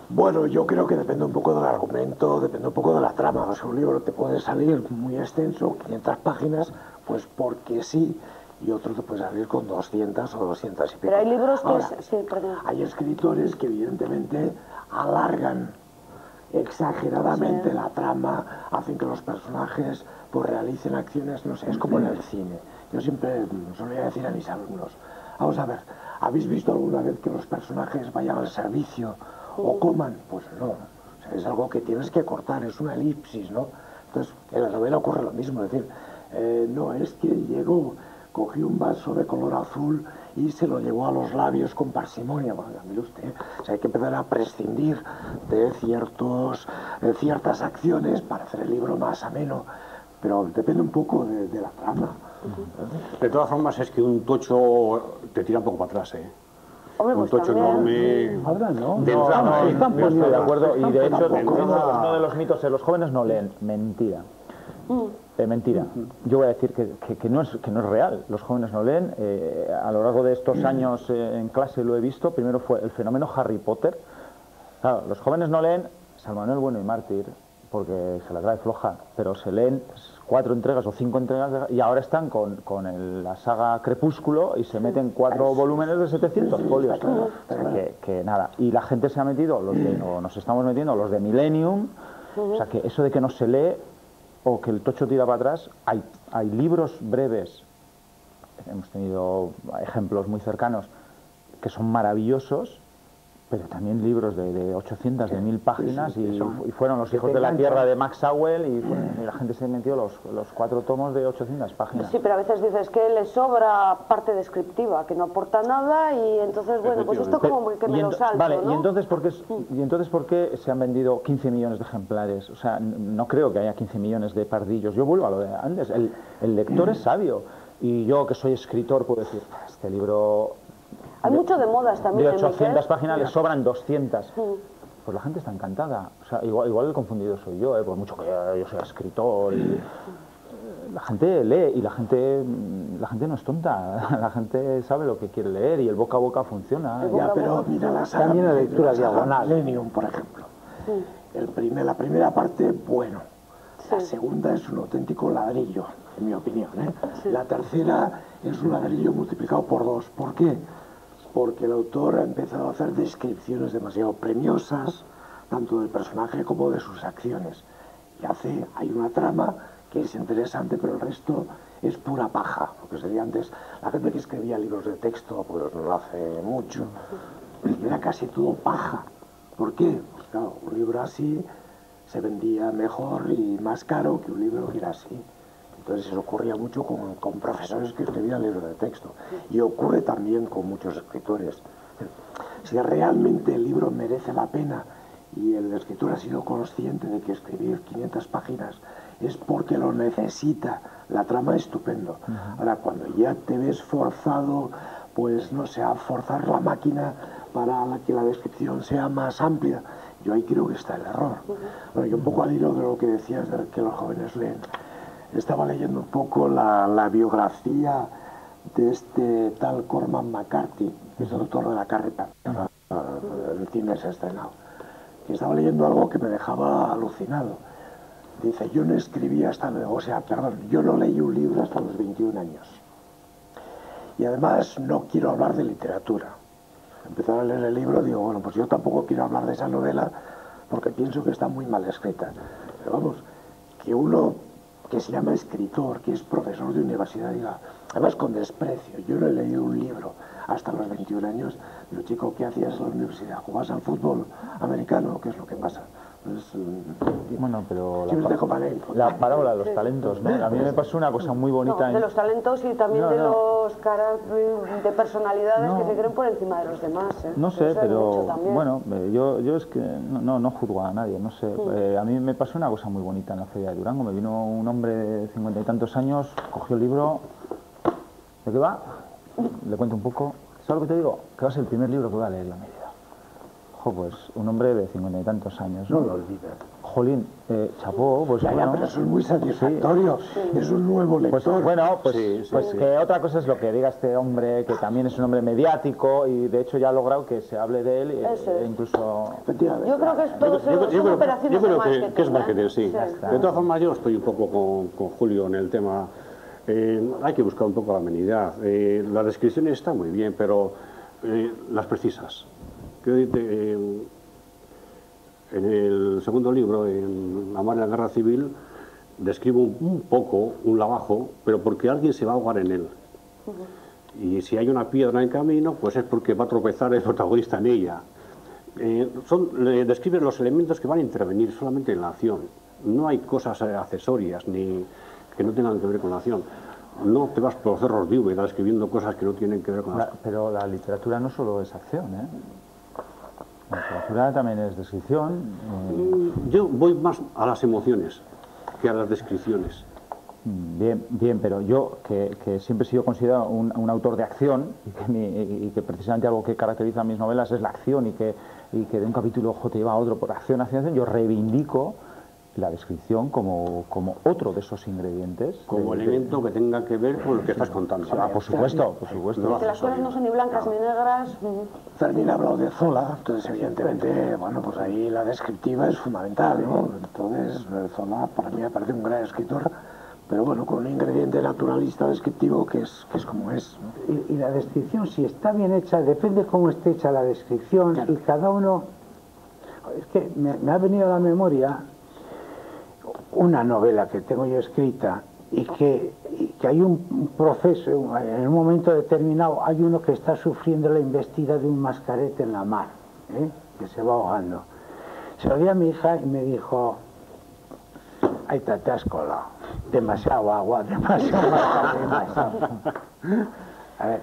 Bueno, yo creo que depende un poco del argumento, depende un poco de la trama. O sea, un libro te puede salir muy extenso, 500 páginas, pues porque sí, y otro te puede salir con 200 o 200 y pico. Pero hay libros que... Ahora, Sí, perdón. hay escritores que evidentemente alargan exageradamente la trama, hacen que los personajes pues realicen acciones, no sé, es como en el cine. Yo siempre solía decir a mis alumnos, vamos a ver, ¿habéis visto alguna vez que los personajes vayan al servicio o coman? Pues no, o sea, es algo que tienes que cortar, es una elipsis, ¿no? Entonces, en la novela ocurre lo mismo, es decir, no, es que llegó, cogió un vaso de color azul y se lo llevó a los labios con parsimonia. Bueno, mire usted, o sea, hay que empezar a prescindir de ciertas acciones para hacer el libro más ameno, pero depende un poco de la trama. De todas formas, es que un tocho te tira un poco para atrás, ¿eh? Hombre, Un pues tocho también. enorme. Ahora no. De entrada, No, están yo estoy de poniendo- acuerdo y de hecho tampoco. uno de los mitos es los jóvenes no leen. Mentira. Mentira. Yo voy a decir que no es real. Los jóvenes no leen. A lo largo de estos años en clase lo he visto. Primero fue el fenómeno Harry Potter. Claro, los jóvenes no leen Salmanuel Bueno y Mártir porque se la trae floja, pero se leen 4 entregas o 5 entregas y ahora están con la saga Crepúsculo y se meten 4 volúmenes de 700 folios. O sea que nada. Y la gente se ha metido, o nos estamos metiendo los de Millennium. O sea que eso de que no se lee o que el tocho tira para atrás, hay libros breves, hemos tenido ejemplos muy cercanos, que son maravillosos, pero también libros de 800, de 1000 páginas, y fueron Los hijos de la tierra de Max Sowell, y la gente se metió los 4 tomos de 800 páginas. Sí, pero a veces dices que le sobra parte descriptiva, que no aporta nada, y entonces, bueno, pues esto como que me lo salto, Vale, ¿no? ¿y entonces por qué se han vendido 15 millones de ejemplares? O sea, no creo que haya 15 millones de pardillos. Yo vuelvo a lo de antes, el lector es sabio, y yo que soy escritor puedo decir, este libro... Hay mucho de modas también. De 800 Miquel. páginas le sobran 200. Pues la gente está encantada. O sea, igual el confundido soy yo, por mucho que yo sea escritor. La gente lee y la gente no es tonta. La gente sabe lo que quiere leer y el boca a boca funciona. Ya, pero mira la saga, También la lectura saga diagonal. Millennium, por ejemplo. La primera parte, bueno. La segunda es un auténtico ladrillo, en mi opinión, ¿eh? La tercera es un ladrillo multiplicado por 2. ¿Por qué? Porque el autor ha empezado a hacer descripciones demasiado premiosas, tanto del personaje como de sus acciones. Y hay una trama que es interesante, pero el resto es pura paja. Lo que sería antes, la gente que escribía libros de texto, pues no lo hace mucho, era casi todo paja. ¿Por qué? Pues claro, un libro así se vendía mejor y más caro que un libro que era así. Entonces eso ocurría mucho con profesores que escribían libros de texto. Y ocurre también con muchos escritores. Si realmente el libro merece la pena y el escritor ha sido consciente de que escribir 500 páginas es porque lo necesita, la trama es estupendo. Ahora, cuando ya te ves forzado, pues no sé, a forzar la máquina para que la descripción sea más amplia, yo ahí creo que está el error. Bueno, yo un poco al hilo de lo que decías de que los jóvenes leen, estaba leyendo un poco la biografía de este tal Cormac McCarthy, que es el autor de La Carreta, el cine se ha estrenado. Y estaba leyendo algo que me dejaba alucinado. Dice, yo no escribí hasta luego, o sea, perdón, yo no leí un libro hasta los 21 años. Y además no quiero hablar de literatura. Empezar a leer el libro, digo, bueno, pues yo tampoco quiero hablar de esa novela porque pienso que está muy mal escrita. Pero vamos, que uno que se llama escritor, que es profesor de universidad, diga, además con desprecio, yo no he leído un libro hasta los 21 años, digo, chico, ¿qué hacías en la universidad? ¿Jugabas al fútbol americano? ¿Qué es lo que pasa? Bueno, pero la parábola de los talentos, ¿no? A mí me pasó una cosa muy bonita. No, de los talentos y también de los caras de personalidades que se creen por encima de los demás. No sé, pero bueno, yo es que no juzgo a nadie, no sé. A mí me pasó una cosa muy bonita en la Feria de Durango. Me vino un hombre de 50 y tantos años, cogió el libro. ¿De qué va? Le cuento un poco. ¿Sabes lo que te digo? Que va a ser el primer libro que voy a leer en la vida. Pues un hombre de 50 y tantos años. No lo olvides. Jolín, chapó, pues ya, bueno. Pero eso es muy satisfactorio, es un nuevo lector. Pues, bueno, pues que otra cosa es lo que diga este hombre, que también es un hombre mediático y de hecho ya ha logrado que se hable de él e incluso... Yo creo que es todo son operaciones de marketing. Yo creo que es marketing, sí. De todas formas yo estoy un poco con Julio en el tema. Hay que buscar un poco la amenidad. Las descripciones están muy bien, pero las precisas. En el segundo libro, en Amar en la Guerra Civil, describo un poco un lavajo, pero porque alguien se va a ahogar en él. Y si hay una piedra en camino, pues es porque va a tropezar el protagonista en ella. Describen los elementos que van a intervenir solamente en la acción. No hay cosas accesorias ni que no tengan que ver con la acción. No te vas por cerros de Úbeda escribiendo cosas que no tienen que ver con la acción. Pero la literatura no solo es acción, ¿eh? La literatura también es descripción. Yo voy más a las emociones que a las descripciones. Bien, pero yo, que siempre he sido considerado un autor de acción y que precisamente algo que caracteriza a mis novelas es la acción y que de un capítulo te lleva a otro por acción, yo reivindico la descripción como otro de esos ingredientes. Como elemento que tenga que ver con lo que estás contando. Por supuesto, por supuesto. Que las cosas no son ni blancas ni negras. Fermín ha hablado de Zola, entonces evidentemente, bueno, pues ahí la descriptiva es fundamental, ¿no? Entonces Zola para mí me parece un gran escritor, pero bueno, con un ingrediente naturalista descriptivo que es como es. Y la descripción, si está bien hecha, depende cómo esté hecha la descripción, claro. Y cada uno... Es que me ha venido a la memoria una novela que tengo yo escrita y que hay un proceso, en un momento determinado hay uno que está sufriendo la embestida de un mascarete en la mar, que se va ahogando. Se lo di a mi hija y me dijo, ahí te has colado, demasiado agua, demasiado mascarete. A ver,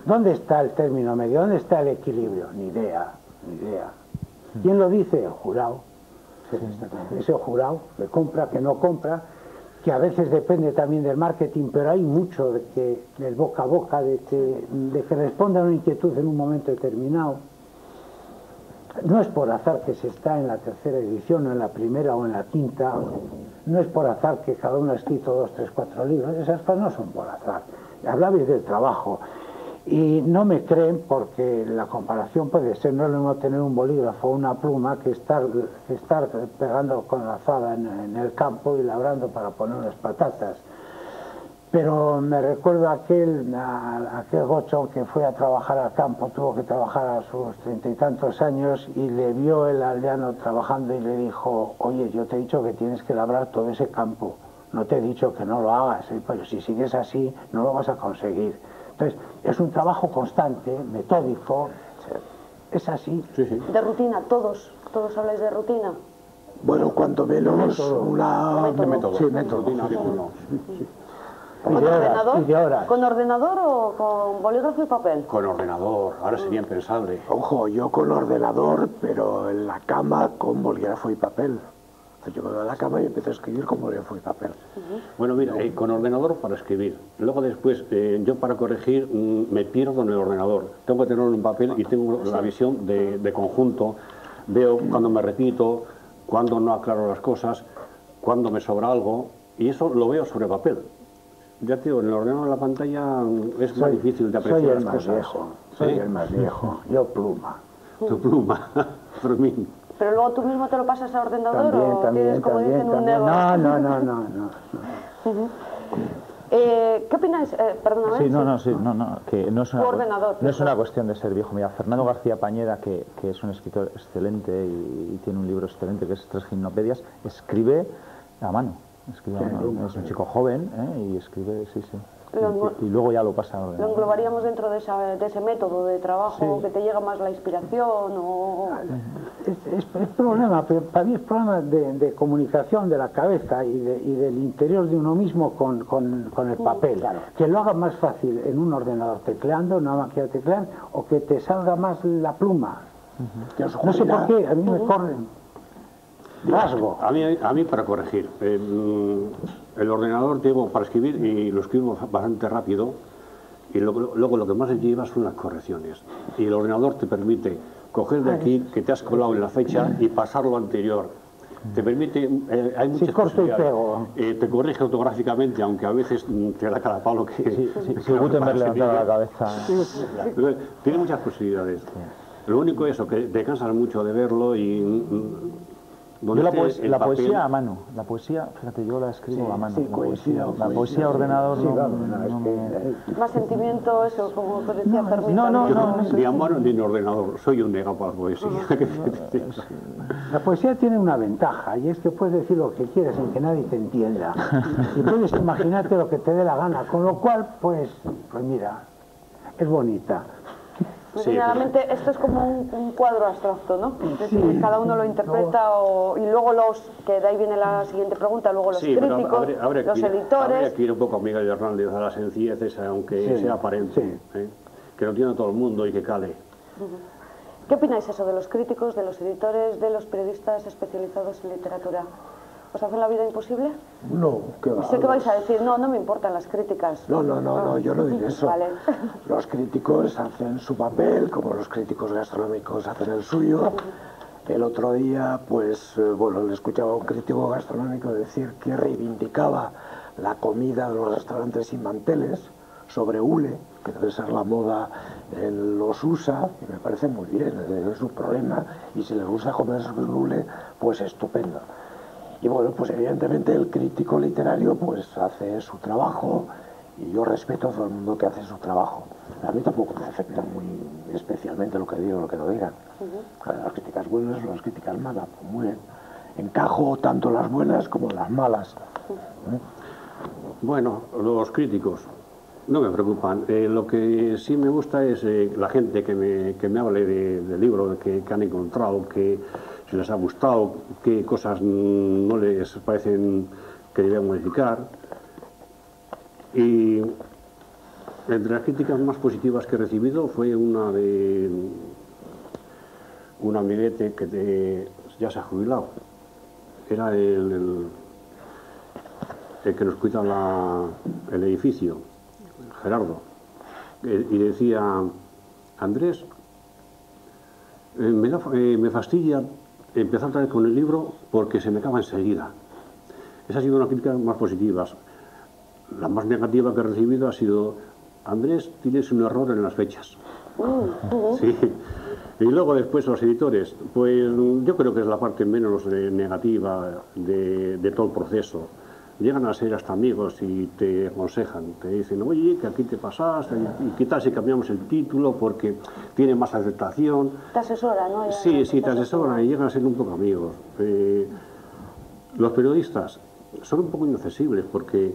¿dónde está el término medio? ¿Dónde está el equilibrio? Ni idea. ¿Quién lo dice? El jurado. Ese jurado que compra, que no compra, que a veces depende también del marketing, pero hay mucho del boca a boca, de que responda a una inquietud en un momento determinado. No es por azar que se está en la tercera edición, o en la primera o en la quinta, no es por azar que cada uno ha escrito 2, 3, 4 libros, esas cosas no son por azar. Hablabais del trabajo. Y no me creen porque la comparación puede ser, no es lo mismo tener un bolígrafo o una pluma que estar pegando con la azada en el campo y labrando para poner unas patatas. Pero me recuerdo aquel gocho que fue a trabajar al campo, tuvo que trabajar a sus 30 y tantos años y le vio el aldeano trabajando y le dijo, oye, yo te he dicho que tienes que labrar todo ese campo, no te he dicho que no lo hagas, pero si sigues así no lo vas a conseguir. Entonces, es un trabajo constante, metódico, es así. Sí. De rutina, todos habláis de rutina. Bueno, cuanto menos una... método. Sí, método. Rutina de uno. ¿Con ordenador? Y de horas. ¿Con ordenador o con bolígrafo y papel? Con ordenador, ahora sería impensable. Ojo, yo con ordenador, pero en la cama con bolígrafo y papel. Yo me voy a la cama y empiezo a escribir con bolígrafo y papel. Bueno, mira, con ordenador para escribir. Luego después, yo para corregir me pierdo en el ordenador. Tengo que tenerlo en papel y tengo la visión de conjunto. Veo cuando me repito, cuando no aclaro las cosas, cuando me sobra algo, y eso lo veo sobre papel. Ya te digo, en el ordenador, en la pantalla, es más difícil de apreciar las cosas. Soy el más viejo, yo pluma. Tu pluma, Fermín. ¿Pero luego tú mismo te lo pasas a ordenador o tienes, como dicen, un también. ego? No. ¿Qué opináis? Perdóname. Sí, no, que no es ordenador, no es una cuestión de ser viejo. Mira, Fernando García Pañeda, que es un escritor excelente y tiene un libro excelente que es Tres Gimnopedias, escribe a mano. Es un chico joven y escribe, sí. Y luego ya lo pasa a ordenador. ¿Lo englobaríamos dentro de ese método de trabajo que te llega más la inspiración? O... Es problema, pero para mí es problema de comunicación de la cabeza y del interior de uno mismo con el papel. Claro. Que lo haga más fácil en un ordenador tecleando, una máquina de teclear, o que te salga más la pluma. No sé por qué, a mí me corren. Rasgo. A mí para corregir. El ordenador llevo para escribir y lo escribo bastante rápido, y luego lo que más lleva son las correcciones. Y el ordenador te permite coger de aquí que te has colado en la fecha y pasarlo anterior. Te permite, hay muchas posibilidades. Te corrige ortográficamente, aunque a veces te da cada palo que... Si Gutenberg levantara la cabeza... Tiene muchas posibilidades. Lo único es eso, que te cansas mucho de verlo y... Yo la poesía a mano, la poesía, fíjate, yo la escribo a mano. Sí, la poesía ordenador Más sentimiento, eso, como decía Fermín. No. Ni a mano ni en ordenador, soy un negado para la poesía. La poesía tiene una ventaja, y es que puedes decir lo que quieres sin que nadie te entienda. Y puedes imaginarte lo que te dé la gana, con lo cual, pues mira, es bonita. Generalmente esto es como un cuadro abstracto, ¿no? Es decir, cada uno lo interpreta y luego que de ahí viene la siguiente pregunta, luego los críticos, los editores... Habría que ir un poco a Miguel Hernández a la sencillez esa, aunque sea aparente, que lo entienda todo el mundo y que cale. ¿Qué opináis eso de los críticos, de los editores, de los periodistas especializados en literatura? ¿Os hacen la vida imposible? No, que va. Sé que vais a decir, no me importan las críticas. No, yo no diré eso. Vale. Los críticos hacen su papel, como los críticos gastronómicos hacen el suyo. El otro día, pues, le escuchaba a un crítico gastronómico decir que reivindicaba la comida de los restaurantes sin manteles sobre hule, que debe ser la moda en los USA, y me parece muy bien, es su problema, y si les gusta comer sobre hule, pues estupendo. Y bueno, pues evidentemente el crítico literario pues hace su trabajo, y yo respeto a todo el mundo que hace su trabajo. A mí tampoco me afecta muy especialmente lo que digo o lo que no digan. Las críticas buenas o las críticas malas, pues muy bien. Encajo tanto las buenas como las malas. Bueno, los críticos no me preocupan. Lo que sí me gusta es la gente que me hable del libro que han encontrado, que si les ha gustado, qué cosas no les parecen que deben modificar. Y entre las críticas más positivas que he recibido fue una de un amiguete que ya se ha jubilado. Era el que nos cuida el edificio, Gerardo. Y decía, Andrés, me fastidia empezar otra vez con el libro porque se me acaba enseguida. Esa ha sido una crítica más positiva. La más negativa que he recibido ha sido, Andrés, tienes un error en las fechas. Sí. Y luego después los editores, pues yo creo que es la parte menos negativa de todo el proceso. Llegan a ser hasta amigos y te aconsejan, te dicen, oye, que aquí te pasas, y qué tal si cambiamos el título porque tiene más aceptación. Te asesoran, ¿no? Sí, te asesoran y llegan a ser un poco amigos. Los periodistas son un poco inaccesibles porque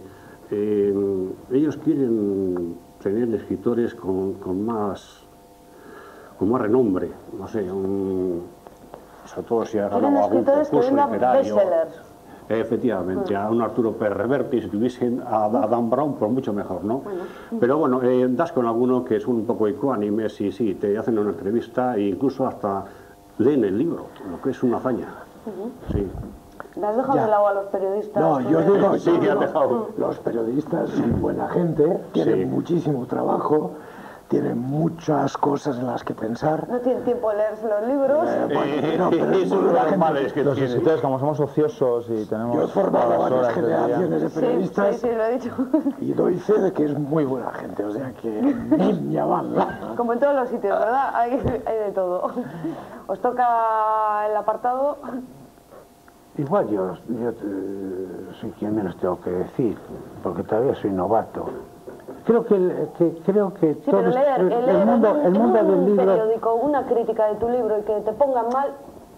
ellos quieren tener escritores con más renombre, no sé, sobre todo si ha Quieren ganado algún escritores que concurso vendan literario. bestsellers. Efectivamente, a un Arturo Pérez Reverte, y si tuviesen a Dan Brown, pues mucho mejor, ¿no? Bueno. Pero bueno, das con alguno que es un poco ecuánime, y sí, te hacen una entrevista e incluso hasta leen el libro, lo que es una hazaña. Sí. ¿Le has dejado Ya. de lado a los periodistas? No, yo digo, Sí, yo ya digo, has dejado. los periodistas son buena gente, tienen Sí. muchísimo trabajo, tienen muchas cosas en las que pensar. No tienen tiempo de leerse los libros. Bueno, pero es Eso muy es buena lo normal, gente. es que Los tiene- escritores, como somos ociosos y tenemos Yo he formado todas las varias horas del día. generaciones de Sí, periodistas sí, lo he dicho. y doy fe de que es muy buena gente, o sea que niña bala. Como en todos los sitios, ¿verdad? Hay de todo. Os toca el apartado. Igual yo soy quien menos tengo que decir, porque todavía soy novato. Creo que Sí, todo pero leer el mundo en un del libro... periódico una crítica de tu libro y que te pongan mal,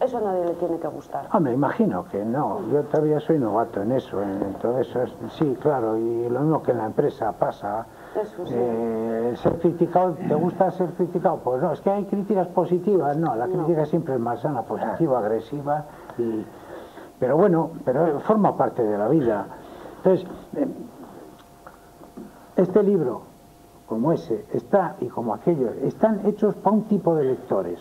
eso a nadie le tiene que gustar. Me imagino que no, yo todavía soy novato en eso, en todo eso, sí, claro, y lo mismo que en la empresa pasa. Eso sí. Ser criticado, ¿te gusta ser criticado? Pues no, es que hay críticas positivas, no, la crítica siempre es más sana, positiva, agresiva, pero bueno, pero forma parte de la vida. Entonces, este libro, como ese, y como aquellos, están hechos para un tipo de lectores.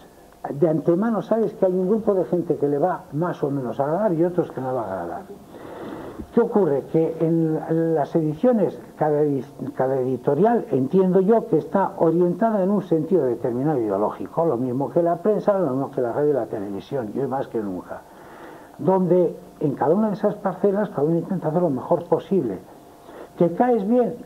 De antemano sabes que hay un grupo de gente que le va más o menos a agradar y otros que no va a agradar. ¿Qué ocurre? Que en las ediciones, cada editorial, entiendo yo que está orientada en un sentido determinado ideológico, lo mismo que la prensa, lo mismo que la radio y la televisión, y hoy más que nunca, donde en cada una de esas parcelas cada uno intenta hacer lo mejor posible. Que caes bien,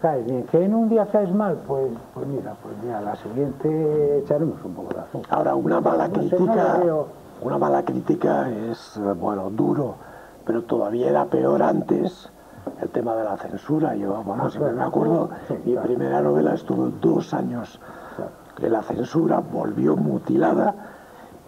que en un día caes mal, pues mira, la siguiente echaremos un poco de azúcar. Ahora, una mala No sé, crítica, no lo veo. una mala crítica es, bueno, duro, pero todavía era peor antes el tema de la censura. Yo, bueno, siempre me acuerdo, Sí, mi claro. primera novela estuvo 2 años que la censura volvió mutilada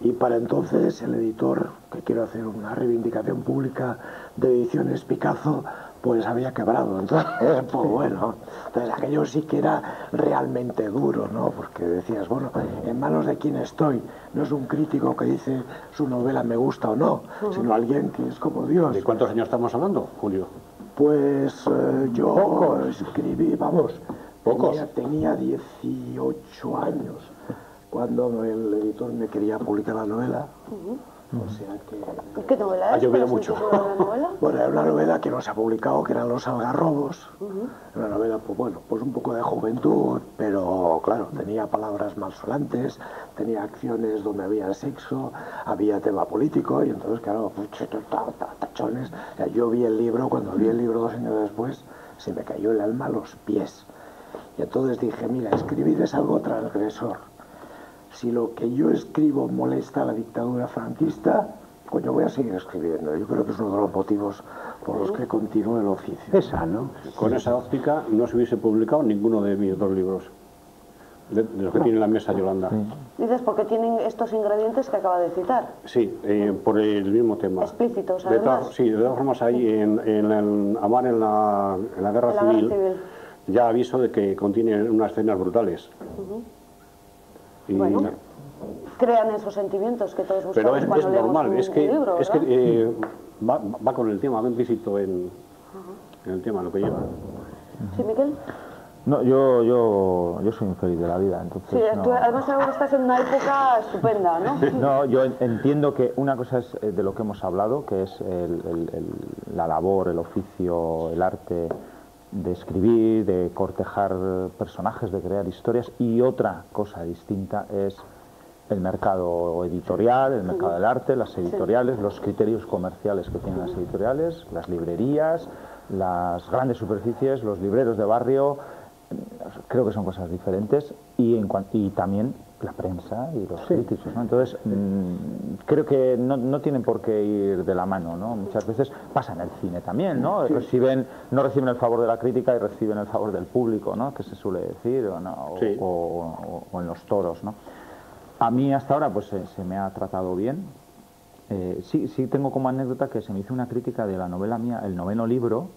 y para entonces el editor, que quiero hacer una reivindicación pública de Ediciones Picazo, pues había quebrado. Entonces, pues bueno, entonces aquello sí que era realmente duro, ¿no? Porque decías, bueno, en manos de quién estoy. No es un crítico que dice su novela me gusta o no, sino alguien que es como Dios. ¿De cuántos años estamos hablando, Julio? Pues yo escribí, vamos, ¿Pocos? tenía 18 años cuando el editor me quería publicar la novela. O sea que... ¿Qué novela es? Ha llovido ¿Cuál es el mucho. título de la novela? Bueno, era una novela que no se ha publicado, que eran Los Algarrobos. Una novela, pues bueno, pues un poco de juventud, pero claro, tenía palabras malsonantes, tenía acciones donde había sexo, había tema político, y entonces, claro, tachones. O sea, yo vi el libro, cuando vi el libro 2 años después, se me cayó el alma a los pies. Y entonces dije, mira, escribir es algo transgresor. Si lo que yo escribo molesta a la dictadura franquista, coño, voy a seguir escribiendo. Yo creo que es uno de los motivos por los que continúo el oficio. Esa, ¿no? Con esa óptica no se hubiese publicado ninguno de mis 2 libros, de los que tiene en la mesa Yolanda. Dices porque tienen estos ingredientes que acaba de citar. Sí, por el mismo tema. Explícitos, De todas, además. sí, de todas formas, ahí en Amar en la Guerra En la Civil, Guerra Civil. ya aviso de que contiene unas escenas brutales. Y- Bueno, crean esos sentimientos que todos pero buscamos es cuando leemos normal, un es que, libro, es que ¿verdad? va con el tema, va implícito en el tema, lo que lleva. ¿Sí, Miquel? No, yo soy un feliz de la vida, entonces Sí, no. tú además ahora estás en una época estupenda, ¿no? No, yo entiendo que una cosa es de lo que hemos hablado, que es la labor, el oficio, el arte de escribir, de cortejar personajes, de crear historias, y otra cosa distinta es el mercado editorial, el mercado del arte, las editoriales, los criterios comerciales que tienen las editoriales, las librerías, las grandes superficies, los libreros de barrio. Creo que son cosas diferentes, y también la prensa y los críticos, ¿no? Entonces creo que no tienen por qué ir de la mano, ¿no? Muchas veces pasa en el cine también, ¿no? No reciben el favor de la crítica y reciben el favor del público, ¿no? Que se suele decir, Sí. o en los toros, ¿no? A mí hasta ahora pues se me ha tratado bien. Sí tengo como anécdota que se me hizo una crítica de la novela mía, El noveno libro,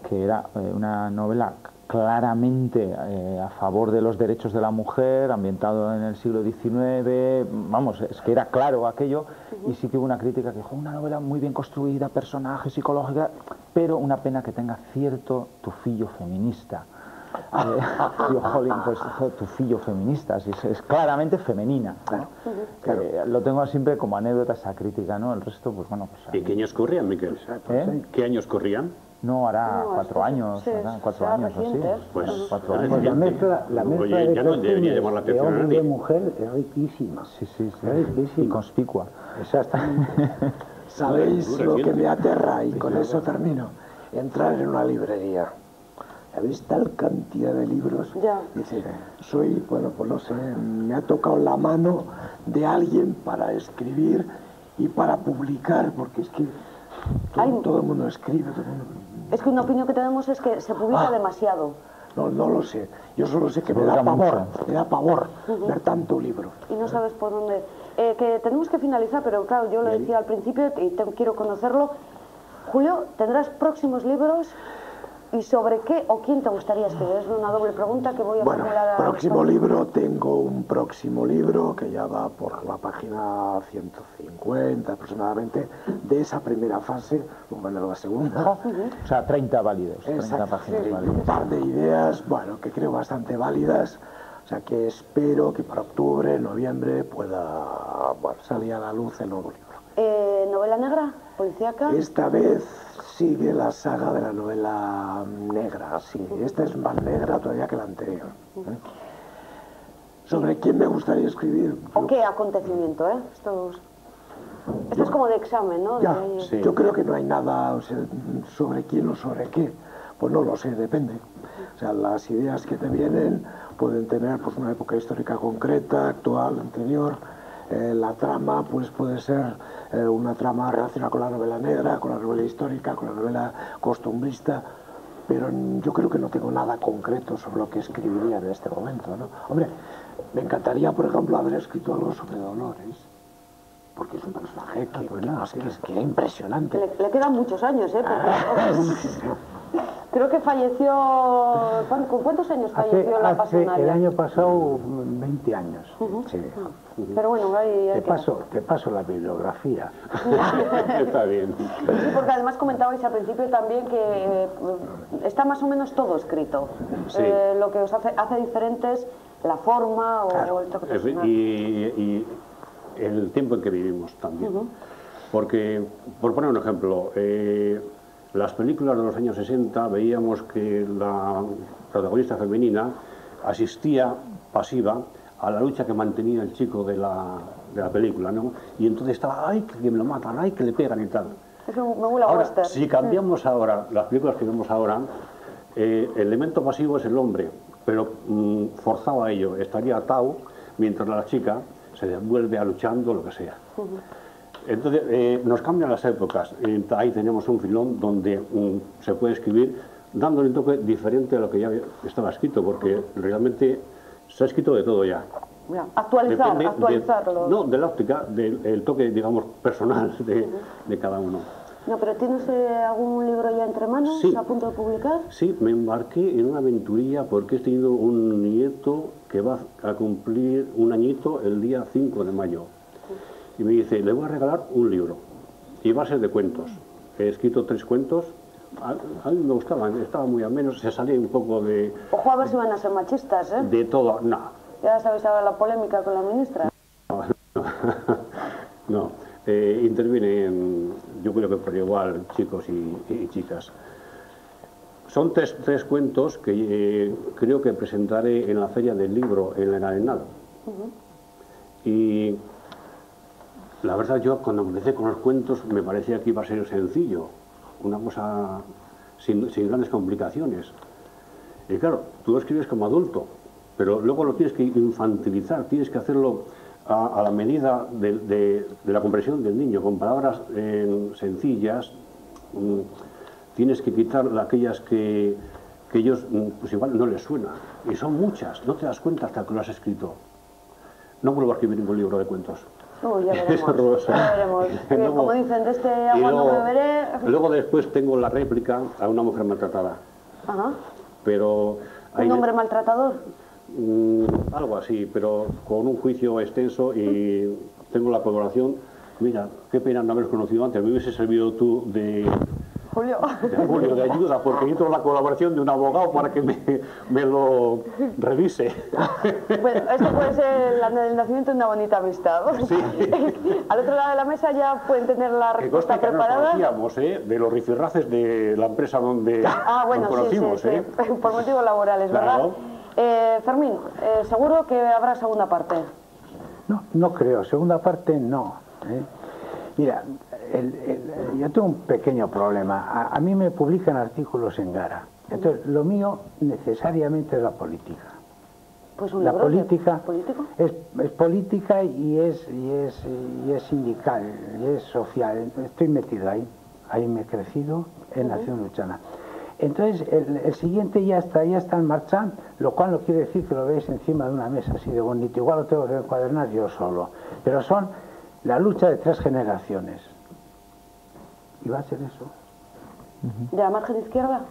que era una novela claramente a favor de los derechos de la mujer, ambientado en el siglo XIX, vamos, es que era claro aquello, y sí que hubo una crítica que dijo, una novela muy bien construida, personaje, psicológica, pero una pena que tenga cierto tufillo feminista. Digo, jolín, pues tufillo feminista, es claramente femenina, ¿no? Claro. Lo tengo siempre como anécdota esa crítica, ¿no? El resto, pues bueno, pues... ¿Y qué años corrían, Miquel? ¿Qué años corrían? No, hará 4 años, sí, ¿verdad? 4 años o así. Pues 4 años. Pues la mezcla Oye, ya no debería llamar la de atención a hombre y de nadie. mujer es riquísima. Sí, sí, sí. Es riquísima. Y conspicua. Exactamente. ¿Sabéis lo que me aterra? Y con eso termino. Entrar en una librería. ¿Sabéis tal cantidad de libros? Ya. Dice, soy, bueno, pues no sé, me ha tocado la mano de alguien para escribir y para publicar, porque es que todo el mundo escribe, todo el mundo... Es que una opinión que tenemos es que se publica demasiado. No lo sé. Yo solo sé que me publica da pavor ver tanto libro. Y no sabes por dónde. Que tenemos que finalizar, pero claro, yo lo decía al principio y quiero conocerlo. Julio, ¿tendrás próximos libros? ¿Y sobre qué o quién te gustaría escribir? Es una doble pregunta que voy a Bueno, formular a próximo libro, tengo un próximo libro que ya va por la página 150 aproximadamente, de esa primera fase, bueno, la segunda. O sea, 30 válidos, 30 Exacto, páginas sí, un válidas. par de ideas, bueno, que creo bastante válidas, o sea que espero que para octubre, noviembre pueda salir a la luz el nuevo libro. ¿Novela negra? ¿Policíaca? Esta vez sigue la saga de la novela negra, sí. Esta es más negra todavía que la anterior. ¿Sobre quién me gustaría escribir? ¿O qué acontecimiento, Esto es como de examen, ¿no? Ya, yo creo que no hay nada, o sea, sobre quién o sobre qué. Pues no lo sé, depende. O sea, las ideas que te vienen pueden tener pues una época histórica concreta, actual, anterior. La trama pues puede ser una trama relacionada con la novela negra, con la novela histórica, con la novela costumbrista, pero yo creo que no tengo nada concreto sobre lo que escribiría en este momento, ¿no? Hombre, me encantaría, por ejemplo, haber escrito algo sobre Dolores, porque es un personaje que era impresionante. Le quedan muchos años, porque creo que falleció... ¿Con cuántos años falleció la pasionaria? El año pasado, 20 años. Sí. Pero bueno, hay te paso la bibliografía. Está bien. Sí, porque además comentabais al principio también que está más o menos todo escrito. Sí. Lo que os hace diferentes, la forma o el toque personal. Y el tiempo en que vivimos también. Porque, por poner un ejemplo, las películas de los años 60 veíamos que la protagonista femenina asistía pasiva a la lucha que mantenía el chico de la película, ¿no? Y entonces estaba, ¡ay, que me lo matan! ¡Ay, que le pegan! Y tal. Es un me Ahora, western. si cambiamos ahora, las películas que vemos ahora, el elemento pasivo es el hombre, pero forzado a ello, estaría atado, mientras la chica se devuelve a luchando, lo que sea. Entonces, nos cambian las épocas. Ahí tenemos un filón donde se puede escribir dándole un toque diferente a lo que ya estaba escrito, porque realmente se ha escrito de todo ya. Actualizarlo. No, de la óptica, del toque, digamos, personal de cada uno. No, pero ¿tienes algún libro ya entre manos, Sí. a punto de publicar? Sí, me embarqué en una aventurilla porque he tenido un nieto que va a cumplir un añito el día 5 de mayo. Y me dice, le voy a regalar un libro. Y va a ser de cuentos. He escrito 3 cuentos. A mí me gustaban, estaba muy ameno, se salía un poco de... Ojo a ver si van a ser machistas, ¿eh? De todo, no. Ya sabéis ahora la polémica con la ministra. No, intervienen, yo creo que por igual, chicos y chicas. Son tres cuentos que creo que presentaré en la Feria del Libro en el Arenal. Y la verdad, yo cuando empecé con los cuentos me parecía que iba a ser sencillo, una cosa sin grandes complicaciones. Y claro, tú lo escribes como adulto, pero luego lo tienes que infantilizar, tienes que hacerlo a la medida de la comprensión del niño, con palabras sencillas. Tienes que quitar aquellas que ellos, pues igual no les suena. Y son muchas, no te das cuenta hasta que lo has escrito. No vuelvo a escribir ningún libro de cuentos. Ya veremos, ya veremos. Luego, como dicen, de este agua no beberé. Luego después tengo la réplica a una mujer maltratada. Ajá. pero... ¿Un hombre maltratador? Algo así, pero con un juicio extenso, y tengo la colaboración. Mira, qué pena no haber conocido antes, me hubiese servido tú de... Julio. Julio, de ayuda, porque necesito la colaboración de un abogado para que me lo revise. Bueno, esto puede ser el nacimiento de una bonita amistad. Sí. Al otro lado de la mesa ya pueden tener la respuesta preparada. Nos conocíamos, de los rifirraces de la empresa donde bueno, nos conocimos. sí. Por motivos laborales, ¿verdad? Claro. Fermín, seguro que habrá segunda parte. No creo, segunda parte no. Mira, yo tengo un pequeño problema. A mí me publican artículos en Gara. Entonces, lo mío necesariamente es la política. Pues un La libro política político. es política y es sindical, y es social. Estoy metido ahí. Ahí me he crecido en Acción Luchana. Entonces, el siguiente ya está en marcha, lo cual no quiere decir que lo veáis encima de una mesa así de bonito. Igual lo tengo que encuadernar yo solo. Pero son la lucha de 3 generaciones. Y va a ser eso. ¿De la margen izquierda?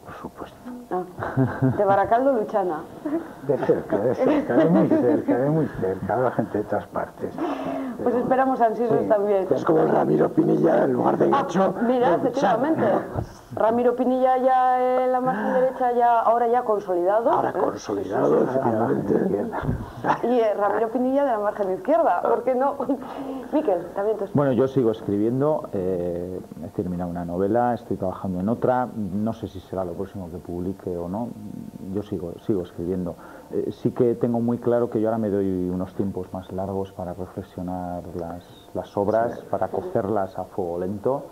Por supuesto. De Baracaldo, Luchana. De cerca, de muy cerca. Habrá gente de todas partes. Pues esperamos ansiosos también. Es como Ramiro Pinilla en lugar de Gacho. Mira, efectivamente. Ramiro Pinilla ya en la margen derecha, ahora ya consolidado. Ahora consolidado, efectivamente. Y Ramiro Pinilla de la margen izquierda, ¿por qué no? Miquel, también tú. Bueno, yo sigo escribiendo, he terminado una novela, estoy trabajando en otra, no sé si será lo próximo que publique o no, yo sigo escribiendo. Sí que tengo muy claro que yo ahora me doy unos tiempos más largos para reflexionar las obras, para cogerlas a fuego lento.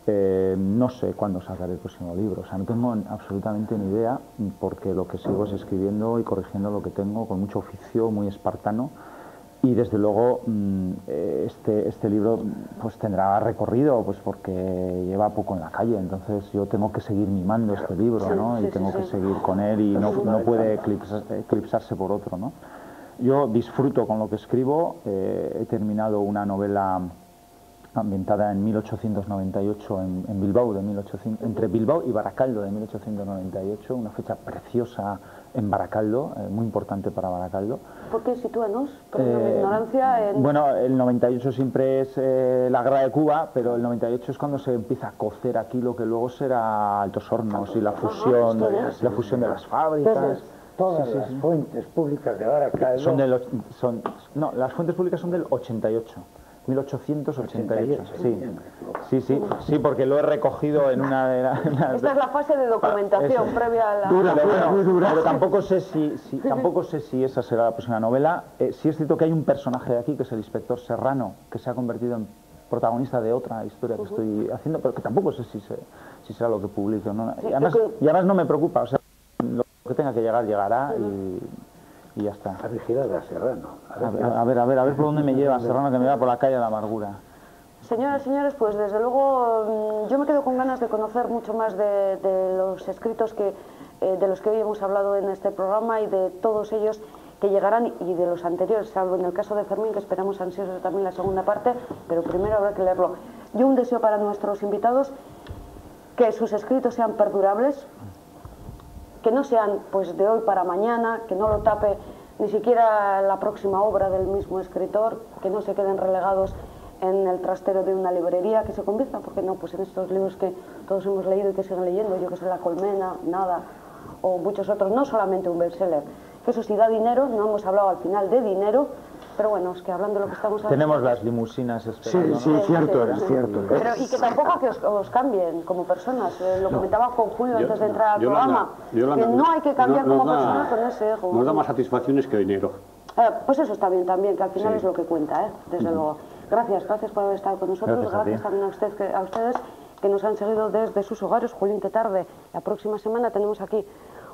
No sé cuándo sacaré el próximo libro, o sea, no tengo absolutamente ni idea, porque lo que sigo es escribiendo y corrigiendo lo que tengo con mucho oficio, muy espartano, y desde luego este libro pues tendrá recorrido, pues porque lleva poco en la calle, entonces yo tengo que seguir mimando este libro, ¿no? Y tengo que seguir con él y no puede eclipsarse por otro, ¿no? Yo disfruto con lo que escribo, he terminado una novela ambientada en 1898 en Bilbao, entre Bilbao y Baracaldo de 1898, una fecha preciosa en Baracaldo, muy importante para Baracaldo. ¿Por qué? Sitúanos, por mi ignorancia. Bueno, el 98 siempre es la guerra de Cuba, pero el 98 es cuando se empieza a cocer aquí lo que luego será Altos Hornos y la fusión de las fábricas. Todas las fuentes públicas de Baracaldo... las fuentes públicas son del 88. 1888, sí, porque lo he recogido en una de las... Esta es la fase de documentación previa a la... Pero tampoco sé si esa será la próxima novela. Sí es cierto que hay un personaje de aquí, que es el inspector Serrano, que se ha convertido en protagonista de otra historia que estoy haciendo, pero que tampoco sé si será lo que publique o no. Y además no me preocupa, o sea, lo que tenga que llegar, llegará y ya está. A vigilar a Serrano. A ver por dónde me lleva Serrano, que me lleva por la calle de la amargura. Señoras y señores, pues desde luego yo me quedo con ganas de conocer mucho más de los escritos de los que hoy hemos hablado en este programa y de todos ellos que llegarán y de los anteriores, salvo en el caso de Fermín, que esperamos ansiosos también la segunda parte, pero primero habrá que leerlo. Yo un deseo para nuestros invitados, que sus escritos sean perdurables, que no sean pues de hoy para mañana, que no lo tape ni siquiera la próxima obra del mismo escritor, que no se queden relegados en el trastero de una librería, que se convierta, ¿por qué no?, pues en estos libros que todos hemos leído y que siguen leyendo, yo que sé, La Colmena, Nada, o muchos otros, no solamente un bestseller, que eso sí da dinero, no hemos hablado al final de dinero, pero bueno, es que hablando de lo que estamos haciendo... Tenemos las limusinas esperando, Sí, cierto, es cierto. Pero, y que tampoco que os cambien como personas, lo comentaba con Julio antes de entrar al programa, que no hay que cambiar como persona con ese ego. Nos da más satisfacciones que dinero. Pues eso está bien también, que al final es lo que cuenta, desde luego. Gracias por haber estado con nosotros, gracias también a ustedes que nos han seguido desde sus hogares. Julián, qué tarde. La próxima semana tenemos aquí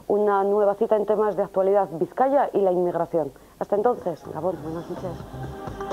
una nueva cita en temas de actualidad, Vizcaya y la inmigración. Hasta entonces, Gabón, buenas noches.